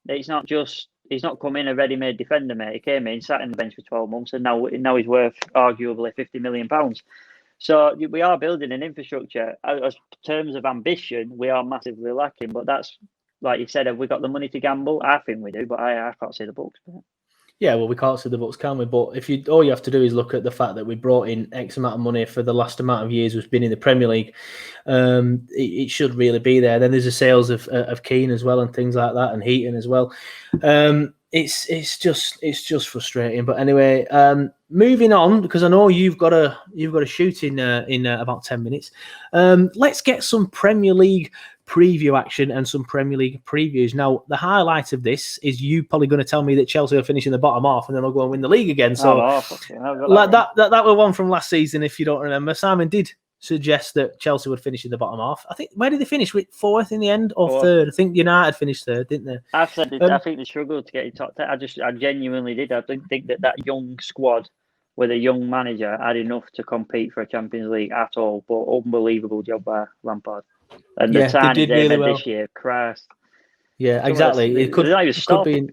It's not just. He's not come in a ready-made defender, mate. He came in, sat in the bench for 12 months, and now he's worth arguably £50 million. So we are building an infrastructure. As terms of ambition, we are massively lacking. But that's, like you said, have we got the money to gamble? I think we do, but I can't see the books. Yeah, well, we can't see the books, can we? But all you have to do is look at the fact that we brought in X amount of money for the last amount of years we've been in the Premier League. It should really be there. Then there's the sales of Keane as well and things like that, and Heaton as well. It's just frustrating. But anyway, moving on, because I know you've got a shoot in about 10 minutes. Let's get some Premier League preview action and some Premier League previews. Now, the highlight of this is you probably going to tell me that Chelsea are finishing the bottom half and then they'll go and win the league again. So that was one from last season, if you don't remember. Simon did suggest that Chelsea would finish in the bottom half. I think, where did they finish? With 4th in the end or 3rd? I think United finished 3rd, didn't they? I think they struggled to get in top 10. I genuinely did. I didn't think that young squad with a young manager had enough to compete for a Champions League at all. But unbelievable job by Lampard. And the time they did really well this year, Christ. Yeah, exactly. It could be.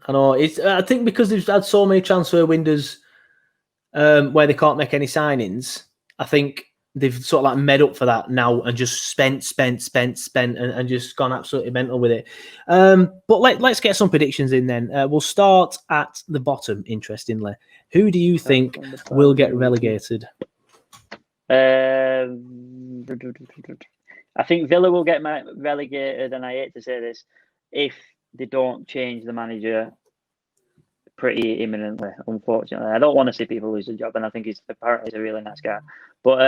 I know. I think because they've had so many transfer windows where they can't make any signings, I think they've sort of like made up for that now and just spent and just gone absolutely mental with it. But let's get some predictions in then. We'll start at the bottom, interestingly. Who do you think will get relegated? I think Villa will get relegated, and I hate to say this, if they don't change the manager pretty imminently, unfortunately. I don't want to see people lose their job, and I think he's apparently a really nice guy. But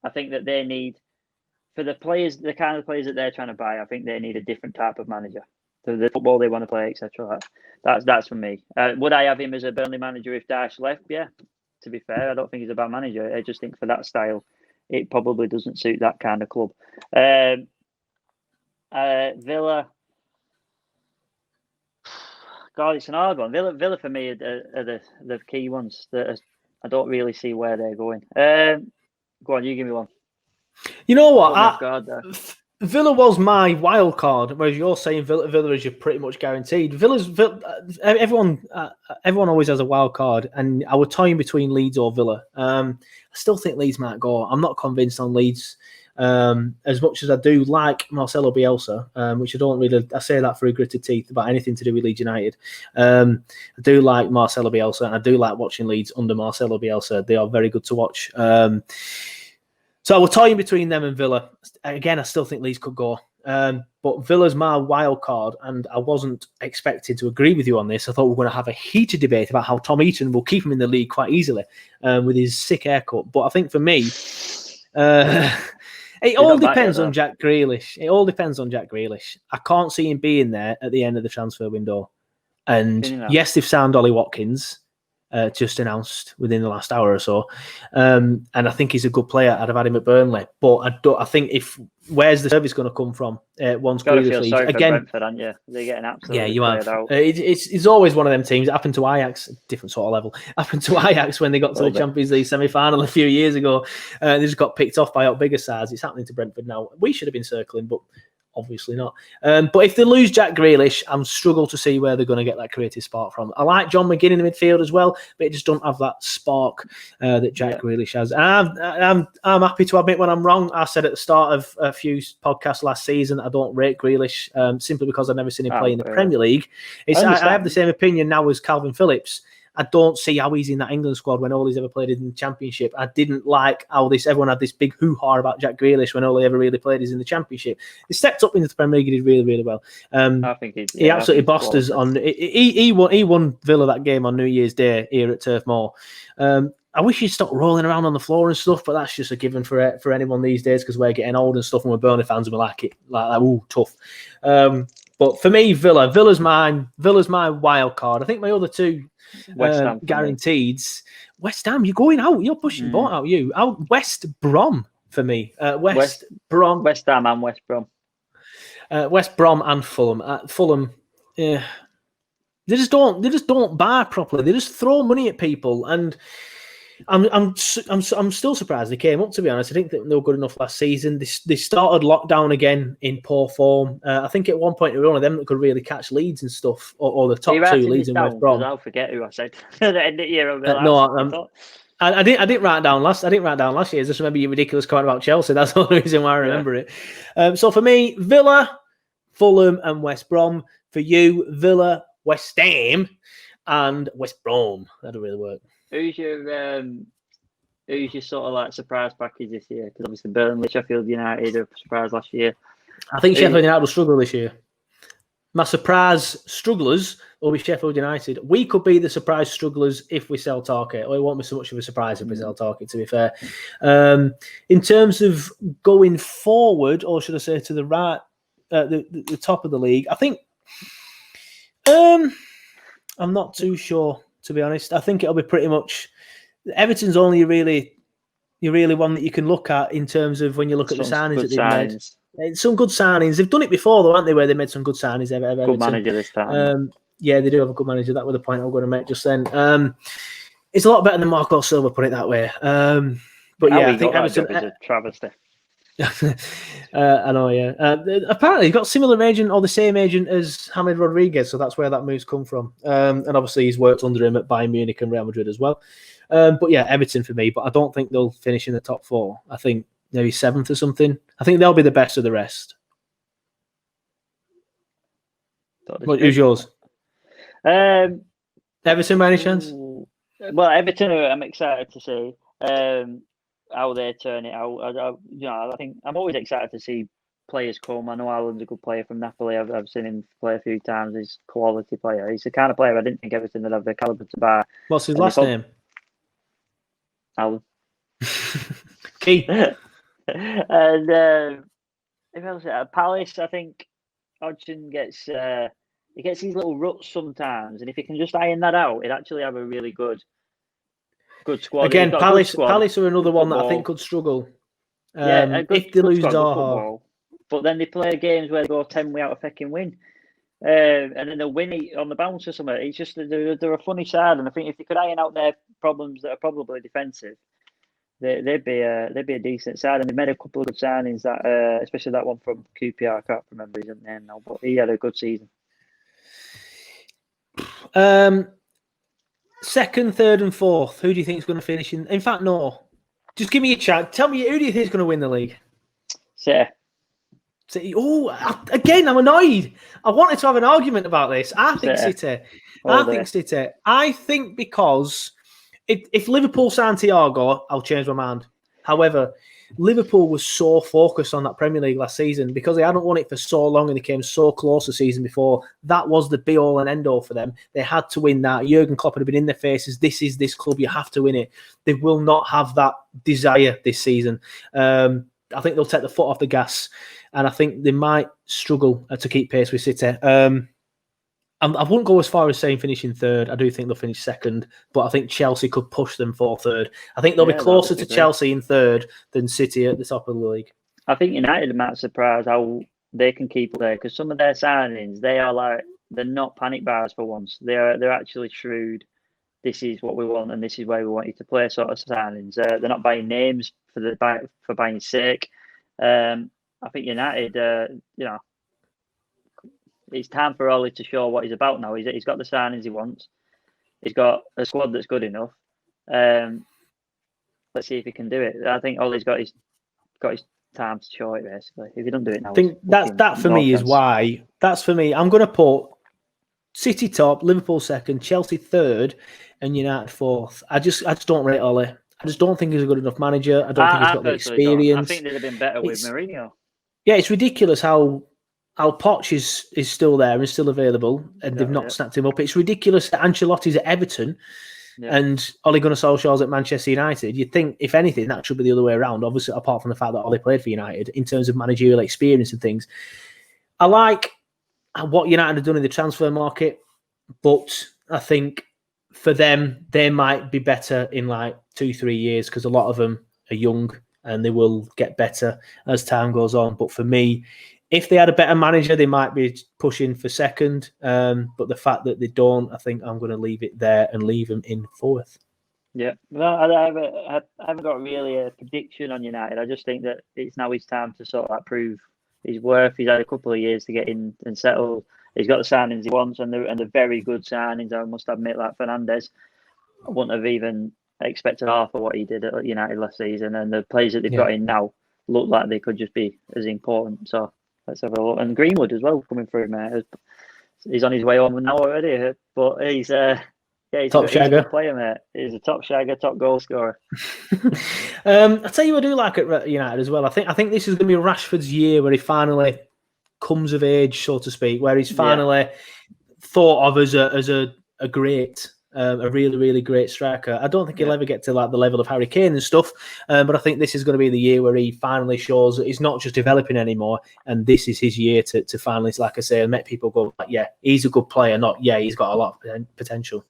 I think that they need, for the players, the kind of players that they're trying to buy, I think they need a different type of manager. So the football they want to play, etc. That's for me. Would I have him as a Burnley manager if Daesh left? Yeah. To be fair, I don't think he's a bad manager. I just think for that style, it probably doesn't suit that kind of club. Villa. God, it's an hard one. Villa for me are the key ones. I don't really see where they're going. Go on, you give me one. You know what? Villa was my wild card, whereas you're saying Villa is you're pretty much guaranteed. Everyone always has a wild card, and I was toying between Leeds or Villa. I still think Leeds might go. I'm not convinced on Leeds. As much as I do like Marcelo Bielsa, which I say that through gritted teeth about anything to do with Leeds United. I do like Marcelo Bielsa, and I do like watching Leeds under Marcelo Bielsa. They are very good to watch. So we're toying between them and Villa. Again, I still think Leeds could go. But Villa's my wild card, and I wasn't expecting to agree with you on this. I thought we were going to have a heated debate about how Tom Eaton will keep him in the league quite easily with his sick haircut. But I think for me, it all depends on Jack Grealish. It all depends on Jack Grealish. I can't see him being there at the end of the transfer window. And yes, they've signed Ollie Watkins, just announced within the last hour or so. And I think he's a good player. I'd have had him at Burnley. But I think where's the service going to come from once Grealish leaves? Again, Brentford, aren't you? They're getting absolutely you have. out. It's always one of them teams. It happened to Ajax, different sort of level. Happened to Ajax when they got to the Champions League semi-final a few years ago. They just got picked off by bigger sides. It's happening to Brentford now. We should have been circling, but obviously not. But if they lose Jack Grealish, I'm struggle to see where they're going to get that creative spark from. I like John McGinn in the midfield as well, but it just don't have that spark that Jack Grealish has. And I'm happy to admit when I'm wrong. I said at the start of a few podcasts last season I don't rate Grealish simply because I've never seen him play in the Premier League. I have the same opinion now as Calvin Phillips. I don't see how he's in that England squad when all he's ever played in the Championship. I didn't like how everyone had this big hoo-ha about Jack Grealish when all he ever really played is in the Championship. He stepped up into the Premier League and did really, really well. I think he absolutely bossed us on. He won Villa that game on New Year's Day here at Turf Moor. I wish he'd stop rolling around on the floor and stuff, but that's just a given for anyone these days because we're getting old and stuff and we're Burnley fans and we like it. Like, ooh, tough. But for me, Villa's my wild card. I think my other two guaranteed. West Ham, you're going out. You're pushing boat out. West Brom for me. West Ham and West Brom. West Brom and Fulham. Fulham, they just don't buy properly. They just throw money at people, and I'm still surprised they came up, to be honest. I didn't think they were good enough last season. They started lockdown again in poor form. I think at one point they were one of them that could really catch Leeds and stuff, or the top two, Leeds and West Brom. I'll forget who I said at the end of the year. I didn't write it down last year. I just remember your ridiculous comment about Chelsea. That's the only reason why I remember it. So for me, Villa, Fulham, and West Brom. For you, Villa, West Ham, and West Brom. That'll really work. Who's your sort of like surprise package this year? Because obviously Burnley, Sheffield United are surprised last year. I think Sheffield United will struggle this year. My surprise strugglers will be Sheffield United. We could be the surprise strugglers if we sell Tarky. Or it won't be so much of a surprise if we sell Tarky, to be fair. In terms of going forward, or should I say to the right, the top of the league, I think I'm not too sure, to be honest. I think it'll be pretty much Everton's only really one that you can look at in terms of when you look at the signings that they've made. Some good signings. They've done it before, though, haven't they? Where they made some good signings. Good manager this time. Yeah, they do have a good manager. That was the point I was going to make just then. It's a lot better than Marco Silva, put it that way. But yeah, I think Everton is a travesty. I know, yeah. Apparently, he's got similar agent or the same agent as James Rodriguez, so that's where that move's come from. And obviously, he's worked under him at Bayern Munich and Real Madrid as well. But yeah, Everton for me. But I don't think they'll finish in the top 4. I think maybe 7th or something. I think they'll be the best of the rest. Who's yours? Everton, by any chance? Well, Everton, I'm excited to see how they turn it out. I think I'm always excited to see players come. I know Alan's a good player from Napoli. I've seen him play a few times. He's a quality player. He's the kind of player I didn't think Everton would have the calibre to buy. What's his last name? Alan. Key. And if else at Palace, I think Hodgson gets he gets these little ruts sometimes, and if he can just iron that out, he'd actually have a really good squad. Again, Palace are another one that I think could struggle. If they lose Zaha. But then they play games where they go 10 without a fucking win. And then they'll win it on the bounce or something. It's just they're a funny side, and I think if they could iron out their problems that are probably defensive, they'd be a decent side. And they made a couple of good signings, that especially that one from QPR. I can't remember his name now, but he had a good season. 2nd, 3rd, and 4th. Who do you think is going to finish in? In fact, no. Just give me a chance. Tell me, who do you think is going to win the league? City. Again, I'm annoyed. I wanted to have an argument about this. I think City. I think because if Liverpool sign Thiago, I'll change my mind. However, Liverpool was so focused on that Premier League last season because they hadn't won it for so long and they came so close the season before. That was the be-all and end-all for them. They had to win that. Jurgen Klopp had been in their faces. This is this club. You have to win it. They will not have that desire this season. I think they'll take the foot off the gas, and I think they might struggle to keep pace with City. I wouldn't go as far as saying finishing 3rd. I do think they'll finish 2nd, but I think Chelsea could push them for 3rd. I think they'll be closer to Chelsea in 3rd than City at the top of the league. I think United might surprise how they can keep there, because some of their signings, they're not panic bars for once. They're actually shrewd. This is what we want, and this is where we want you to play. Sort of signings. They're not buying names for buying sake. I think United, it's time for Ollie to show what he's about now. He's got the signings he wants. He's got a squad that's good enough. Let's see if he can do it. I think Ollie's got his time to show it, basically. If he doesn't do it now, I think that for me is why. That's for me. I'm going to put City top, Liverpool 2nd, Chelsea 3rd, and United 4th. I just don't rate Ollie. I just don't think he's a good enough manager. I don't think he's got the experience. I think they'd have been better with Mourinho. Yeah, it's ridiculous how Poch is still there and still available, and they've not snapped him up. It's ridiculous that Ancelotti's at Everton and Ole Gunnar Solskjaer's at Manchester United. You'd think, if anything, that should be the other way around, obviously, apart from the fact that Ole played for United in terms of managerial experience and things. I like what United have done in the transfer market, but I think for them, they might be better in like 2-3 years because a lot of them are young and they will get better as time goes on. But for me, if they had a better manager, they might be pushing for 2nd. But the fact that they don't, I think I'm going to leave it there and leave them in 4th. Yeah, no, I haven't got really a prediction on United. I just think that it's now his time to sort of like prove his worth. He's had a couple of years to get in and settle. He's got the signings he wants, and they're very good signings. I must admit, like Fernandes, I wouldn't have even expected half of what he did at United last season. And the players that they've got in now look like they could just be as important. So let's have a look. And Greenwood as well coming through, mate. He's on his way home now already, but he's he's a good player, mate. He's a top shagger, top goal scorer. I tell you what I do like at United as well. I think this is going to be Rashford's year where he finally comes of age, so to speak, where he's finally thought of as a great, a really, really great striker. I don't think he'll ever get to like the level of Harry Kane and stuff, but I think this is going to be the year where he finally shows that he's not just developing anymore, and this is his year to finally, like I say, make people go, like, yeah, he's a good player, not he's got a lot of potential.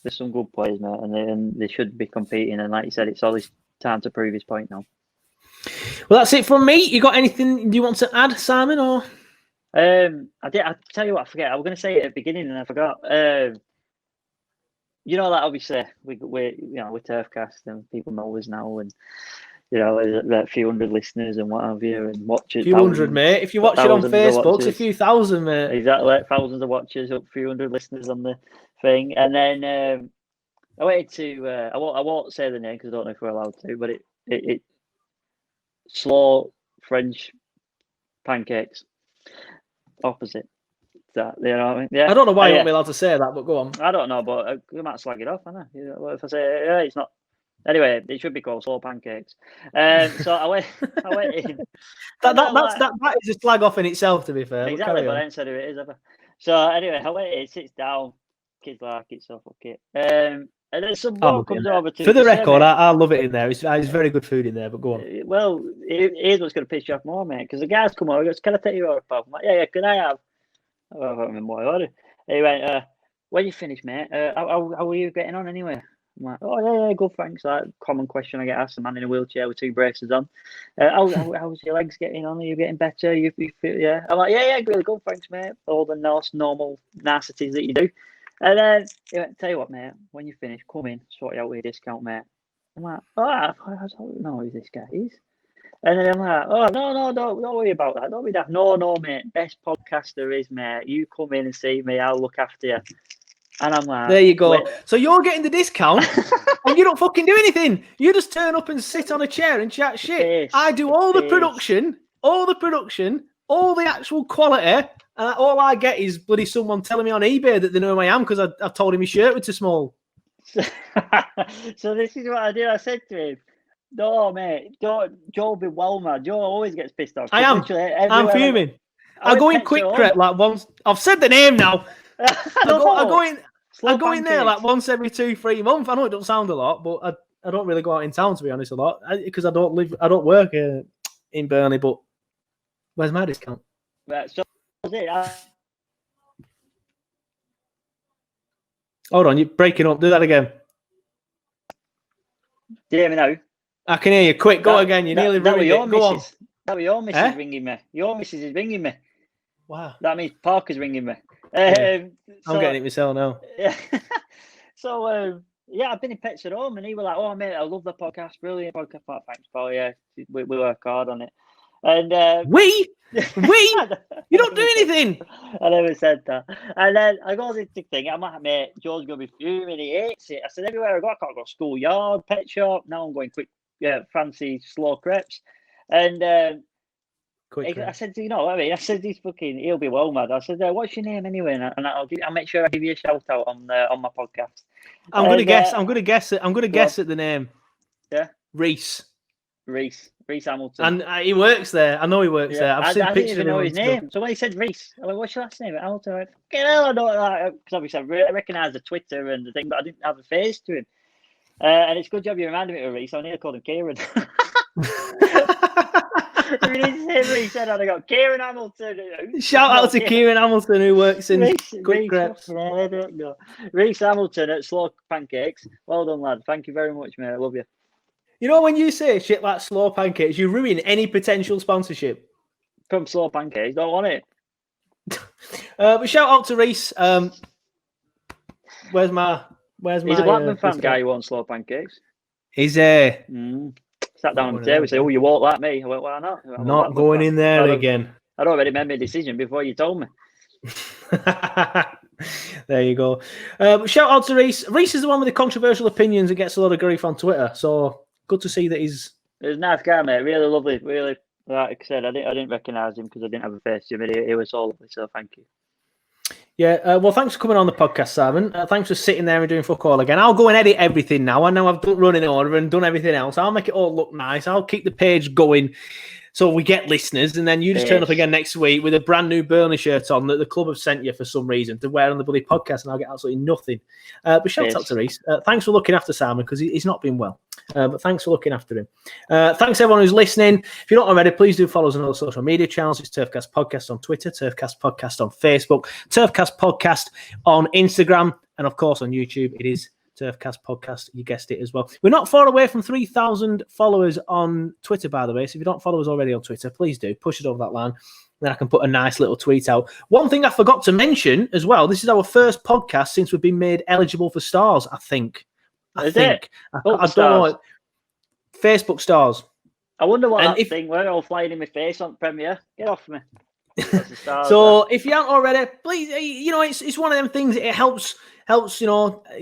There's some good players, mate, and they should be competing. And like you said, it's all his time to prove his point now. Well, that's it from me. You got anything you want to add, Simon? Or I tell you what, I forget. I was going to say it at the beginning, and I forgot. Like obviously we're Turfcast, and people know us now, and a few hundred listeners and what have you, and watchers. A few hundred, mate. If you watch it on Facebook, it's a few thousand, mate. Exactly, thousands of watchers, a few hundred listeners on the thing, and then I wanted to. I won't say the name because I don't know if we're allowed to, but it slow French pancakes opposite. That, you know what I mean? Yeah. I don't know why you won't be allowed to say that, but go on. I don't know, but we might slag it off, I know. If I say it's not. Anyway, it should be called slow pancakes. So I went in. that is a slag off in itself, to be fair. Exactly, but I ain't said who it is ever. So anyway, I went in, sits down, kids like it, so fuck it. And then some bloke comes over to. For the record, I love it in there. It's very good food in there, but go on. Well, here's what's going to piss you off more, mate, because the guys come over, he goes, "Can I take you over, pal?" I'm like, yeah, can I have? I don't remember what I ordered. He went, when you finish, mate, how are you getting on anyway? I'm like, oh, yeah, good, thanks. Like, common question I get asked, a man in a wheelchair with 2 braces on. How's your legs getting on? Are you getting better? You feel, yeah? I'm like, yeah, really good, thanks, mate. All the normal niceties that you do. And then he went, tell you what, mate, when you finish, come in, sort you out with a discount, mate. I'm like, I don't know who this guy is. And then I'm like, oh, no, don't worry about that. Don't be daft. No, mate, best podcast there is, mate. You come in and see me, I'll look after you. And I'm like, there you go. Wait. So you're getting the discount and you don't fucking do anything. You just turn up and sit on a chair and chat shit. I do all the production, all the actual quality, and all I get is bloody someone telling me on eBay that they know who I am because I told him his shirt was too small. So this is what I did. I said to him, no, mate, Joe be well mad. Joe always gets pissed off. I am. I'm fuming. I go in quick prep like once. I've said the name now. I go in there like once every 2-3 months. I know it don't sound a lot, but I don't really go out in town, to be honest, a lot because I don't work in Burnley. But where's my discount? Right, so that's it. Hold on, you're breaking up. Do that again. Do you hear me now? I can hear you. Quick, go again. You nearly ruined it. Go on. That was your missus ringing me. Your missus is ringing me. Wow. That means Parker's ringing me. I'm getting it myself now. Yeah. So, I've been in Pets at Home, and he was like, oh, mate, I love the podcast. Brilliant podcast. Like, thanks, Paul. Yeah, we work hard on it. And we? You don't do anything. I never said that. And then I go into the thing. I'm like, mate, Joe's going to be fuming. He hates it. I said, everywhere I go, I can't go to schoolyard, pet shop. Now I'm going quick, fancy, slow crepes. And I said, you know what I mean? I said, he'll be well mad. I said, what's your name anyway? And I'll make sure I give you a shout out on my podcast. I'm gonna guess at the name. Yeah. Reese Hamilton. And he works there. I know he works there. I've seen pictures of him. I didn't even know his name. So when he said Reese, I went, what's your last name? Hamilton. I went, fucking hell, I don't know. Because obviously I recognise the Twitter and the thing, but I didn't have a face to him. And it's a good job you reminded me of Reese. I nearly called him Kieran. He said, I got Kieran Hamilton. Shout out to Kieran Hamilton who works in Quick Crepes. I don't know. Reese Hamilton at Slow Pancakes. Well done, lad. Thank you very much, mate. I love you. You know, when you say shit like Slow Pancakes, you ruin any potential sponsorship. From Slow Pancakes, don't want it. But shout out to Reese. Where's my? He's a Blackburn fan guy who wants Slow Pancakes. He's there. Sat down on the table and said, oh, you walk like me. I went, why not? I'm not going in there again. I'd already made my decision before you told me. There you go. Shout out to Reese. Reese is the one with the controversial opinions that gets a lot of grief on Twitter. So good to see that he's a nice guy, mate. Really lovely. Really, like I said, I didn't recognise him because I didn't have a face to him. He was so lovely. So thank you. Yeah, well, thanks for coming on the podcast, Simon. Thanks for sitting there and doing fuck all again. I'll go and edit everything now. I know I've done running order and done everything else. I'll make it all look nice. I'll keep the page going so we get listeners, and then you just turn up again next week with a brand new Burnley shirt on that the club have sent you for some reason to wear on the bloody podcast, and I'll get absolutely nothing. But shout out to Reese. Thanks for looking after Simon because he's not been well. But thanks for looking after him. Thanks everyone who's listening. If you're not already, please do follow us on all social media channels. It's Turfcast Podcast on Twitter, Turfcast Podcast on Facebook, Turfcast Podcast on Instagram, and of course on YouTube. It is Turfcast Podcast. You guessed it as well. We're not far away from 3,000 followers on Twitter, by the way. So if you don't follow us already on Twitter, please do. Push it over that line. Then I can put a nice little tweet out. One thing I forgot to mention as well, this is our first podcast since we've been made eligible for stars, I think. I don't know. Facebook stars. I wonder what thing. We're all flying in my face on Premier. Get off me. So if you haven't already, please, it's one of them things. It helps,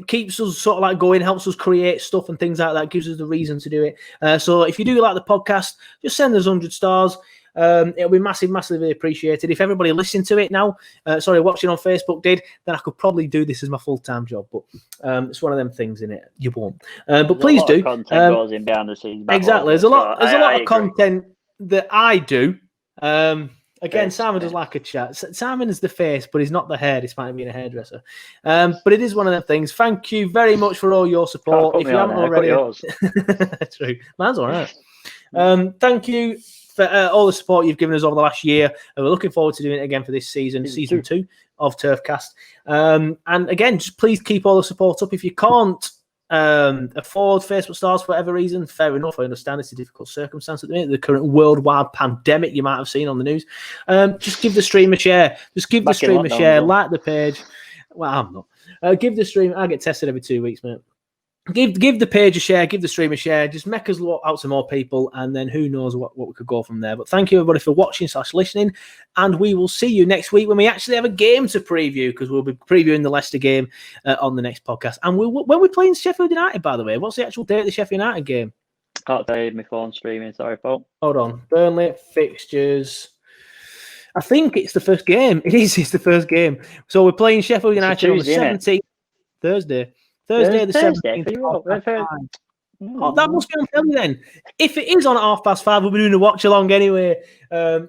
keeps us sort of like going, helps us create stuff and things like that, gives us the reason to do it. So if you do like the podcast, just send us 100 stars. It'll be massively appreciated. If everybody listened to it now, watching on Facebook did, then I could probably do this as my full-time job. But it's one of them things, in it. You won't. But please do. Content goes in behind the scenes. Exactly. There's a lot of content that I do. Again, Simon does like a chat. Simon is the face, but he's not the hair, despite being a hairdresser. But it is one of them things. Thank you very much for all your support. If you haven't already, true, mine's all right. Thank you for all the support you've given us over the last year. We're looking forward to doing it again for this season 2 of Turfcast. And again, just please keep all the support up. If you can't afford Facebook stars for whatever reason, fair enough. I understand it's a difficult circumstance at the minute, the current worldwide pandemic you might have seen on the news. Just give the stream a share. Just give the stream a share. Like the page. Well, I'm not. Give the stream. I get tested every 2 weeks, mate. Give the page a share. Give the stream a share. Just make us out to more people, and then who knows what we could go from there. But thank you everybody for watching / listening, and we will see you next week when we actually have a game to preview, because we'll be previewing the Leicester game on the next podcast. And when we're playing Sheffield United, by the way, what's the actual date of the Sheffield United game? Can't tell you, my phone's streaming. Sorry, Paul. Hold on. Burnley fixtures. I think it's the first game. It's the first game. So we're playing Sheffield United on the 17th, Thursday the 17th. Oh, that must be on telly then. If it is on at 5:30, we'll be doing a watch along anyway.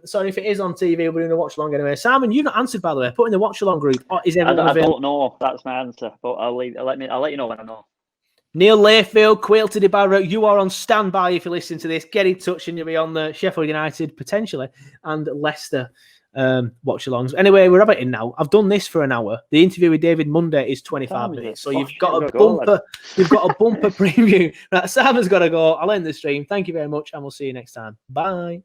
Sorry, if it is on TV, we'll be doing a watch along anyway. Simon, you've not answered, by the way. Put in the watch along group. Is everyone I don't know. That's my answer, but I'll let you know when I know. Neil Layfield, Quailty de Barrow, you are on standby if you're listening to this. Get in touch and you'll be on the Sheffield United potentially and Leicester watch alongs. Anyway, we're in now. I've done this for an hour. The interview with David Monday is 25 minutes. So you've got a bumper preview. Right, Simon's got to go. I'll end the stream. Thank you very much, and we'll see you next time. Bye.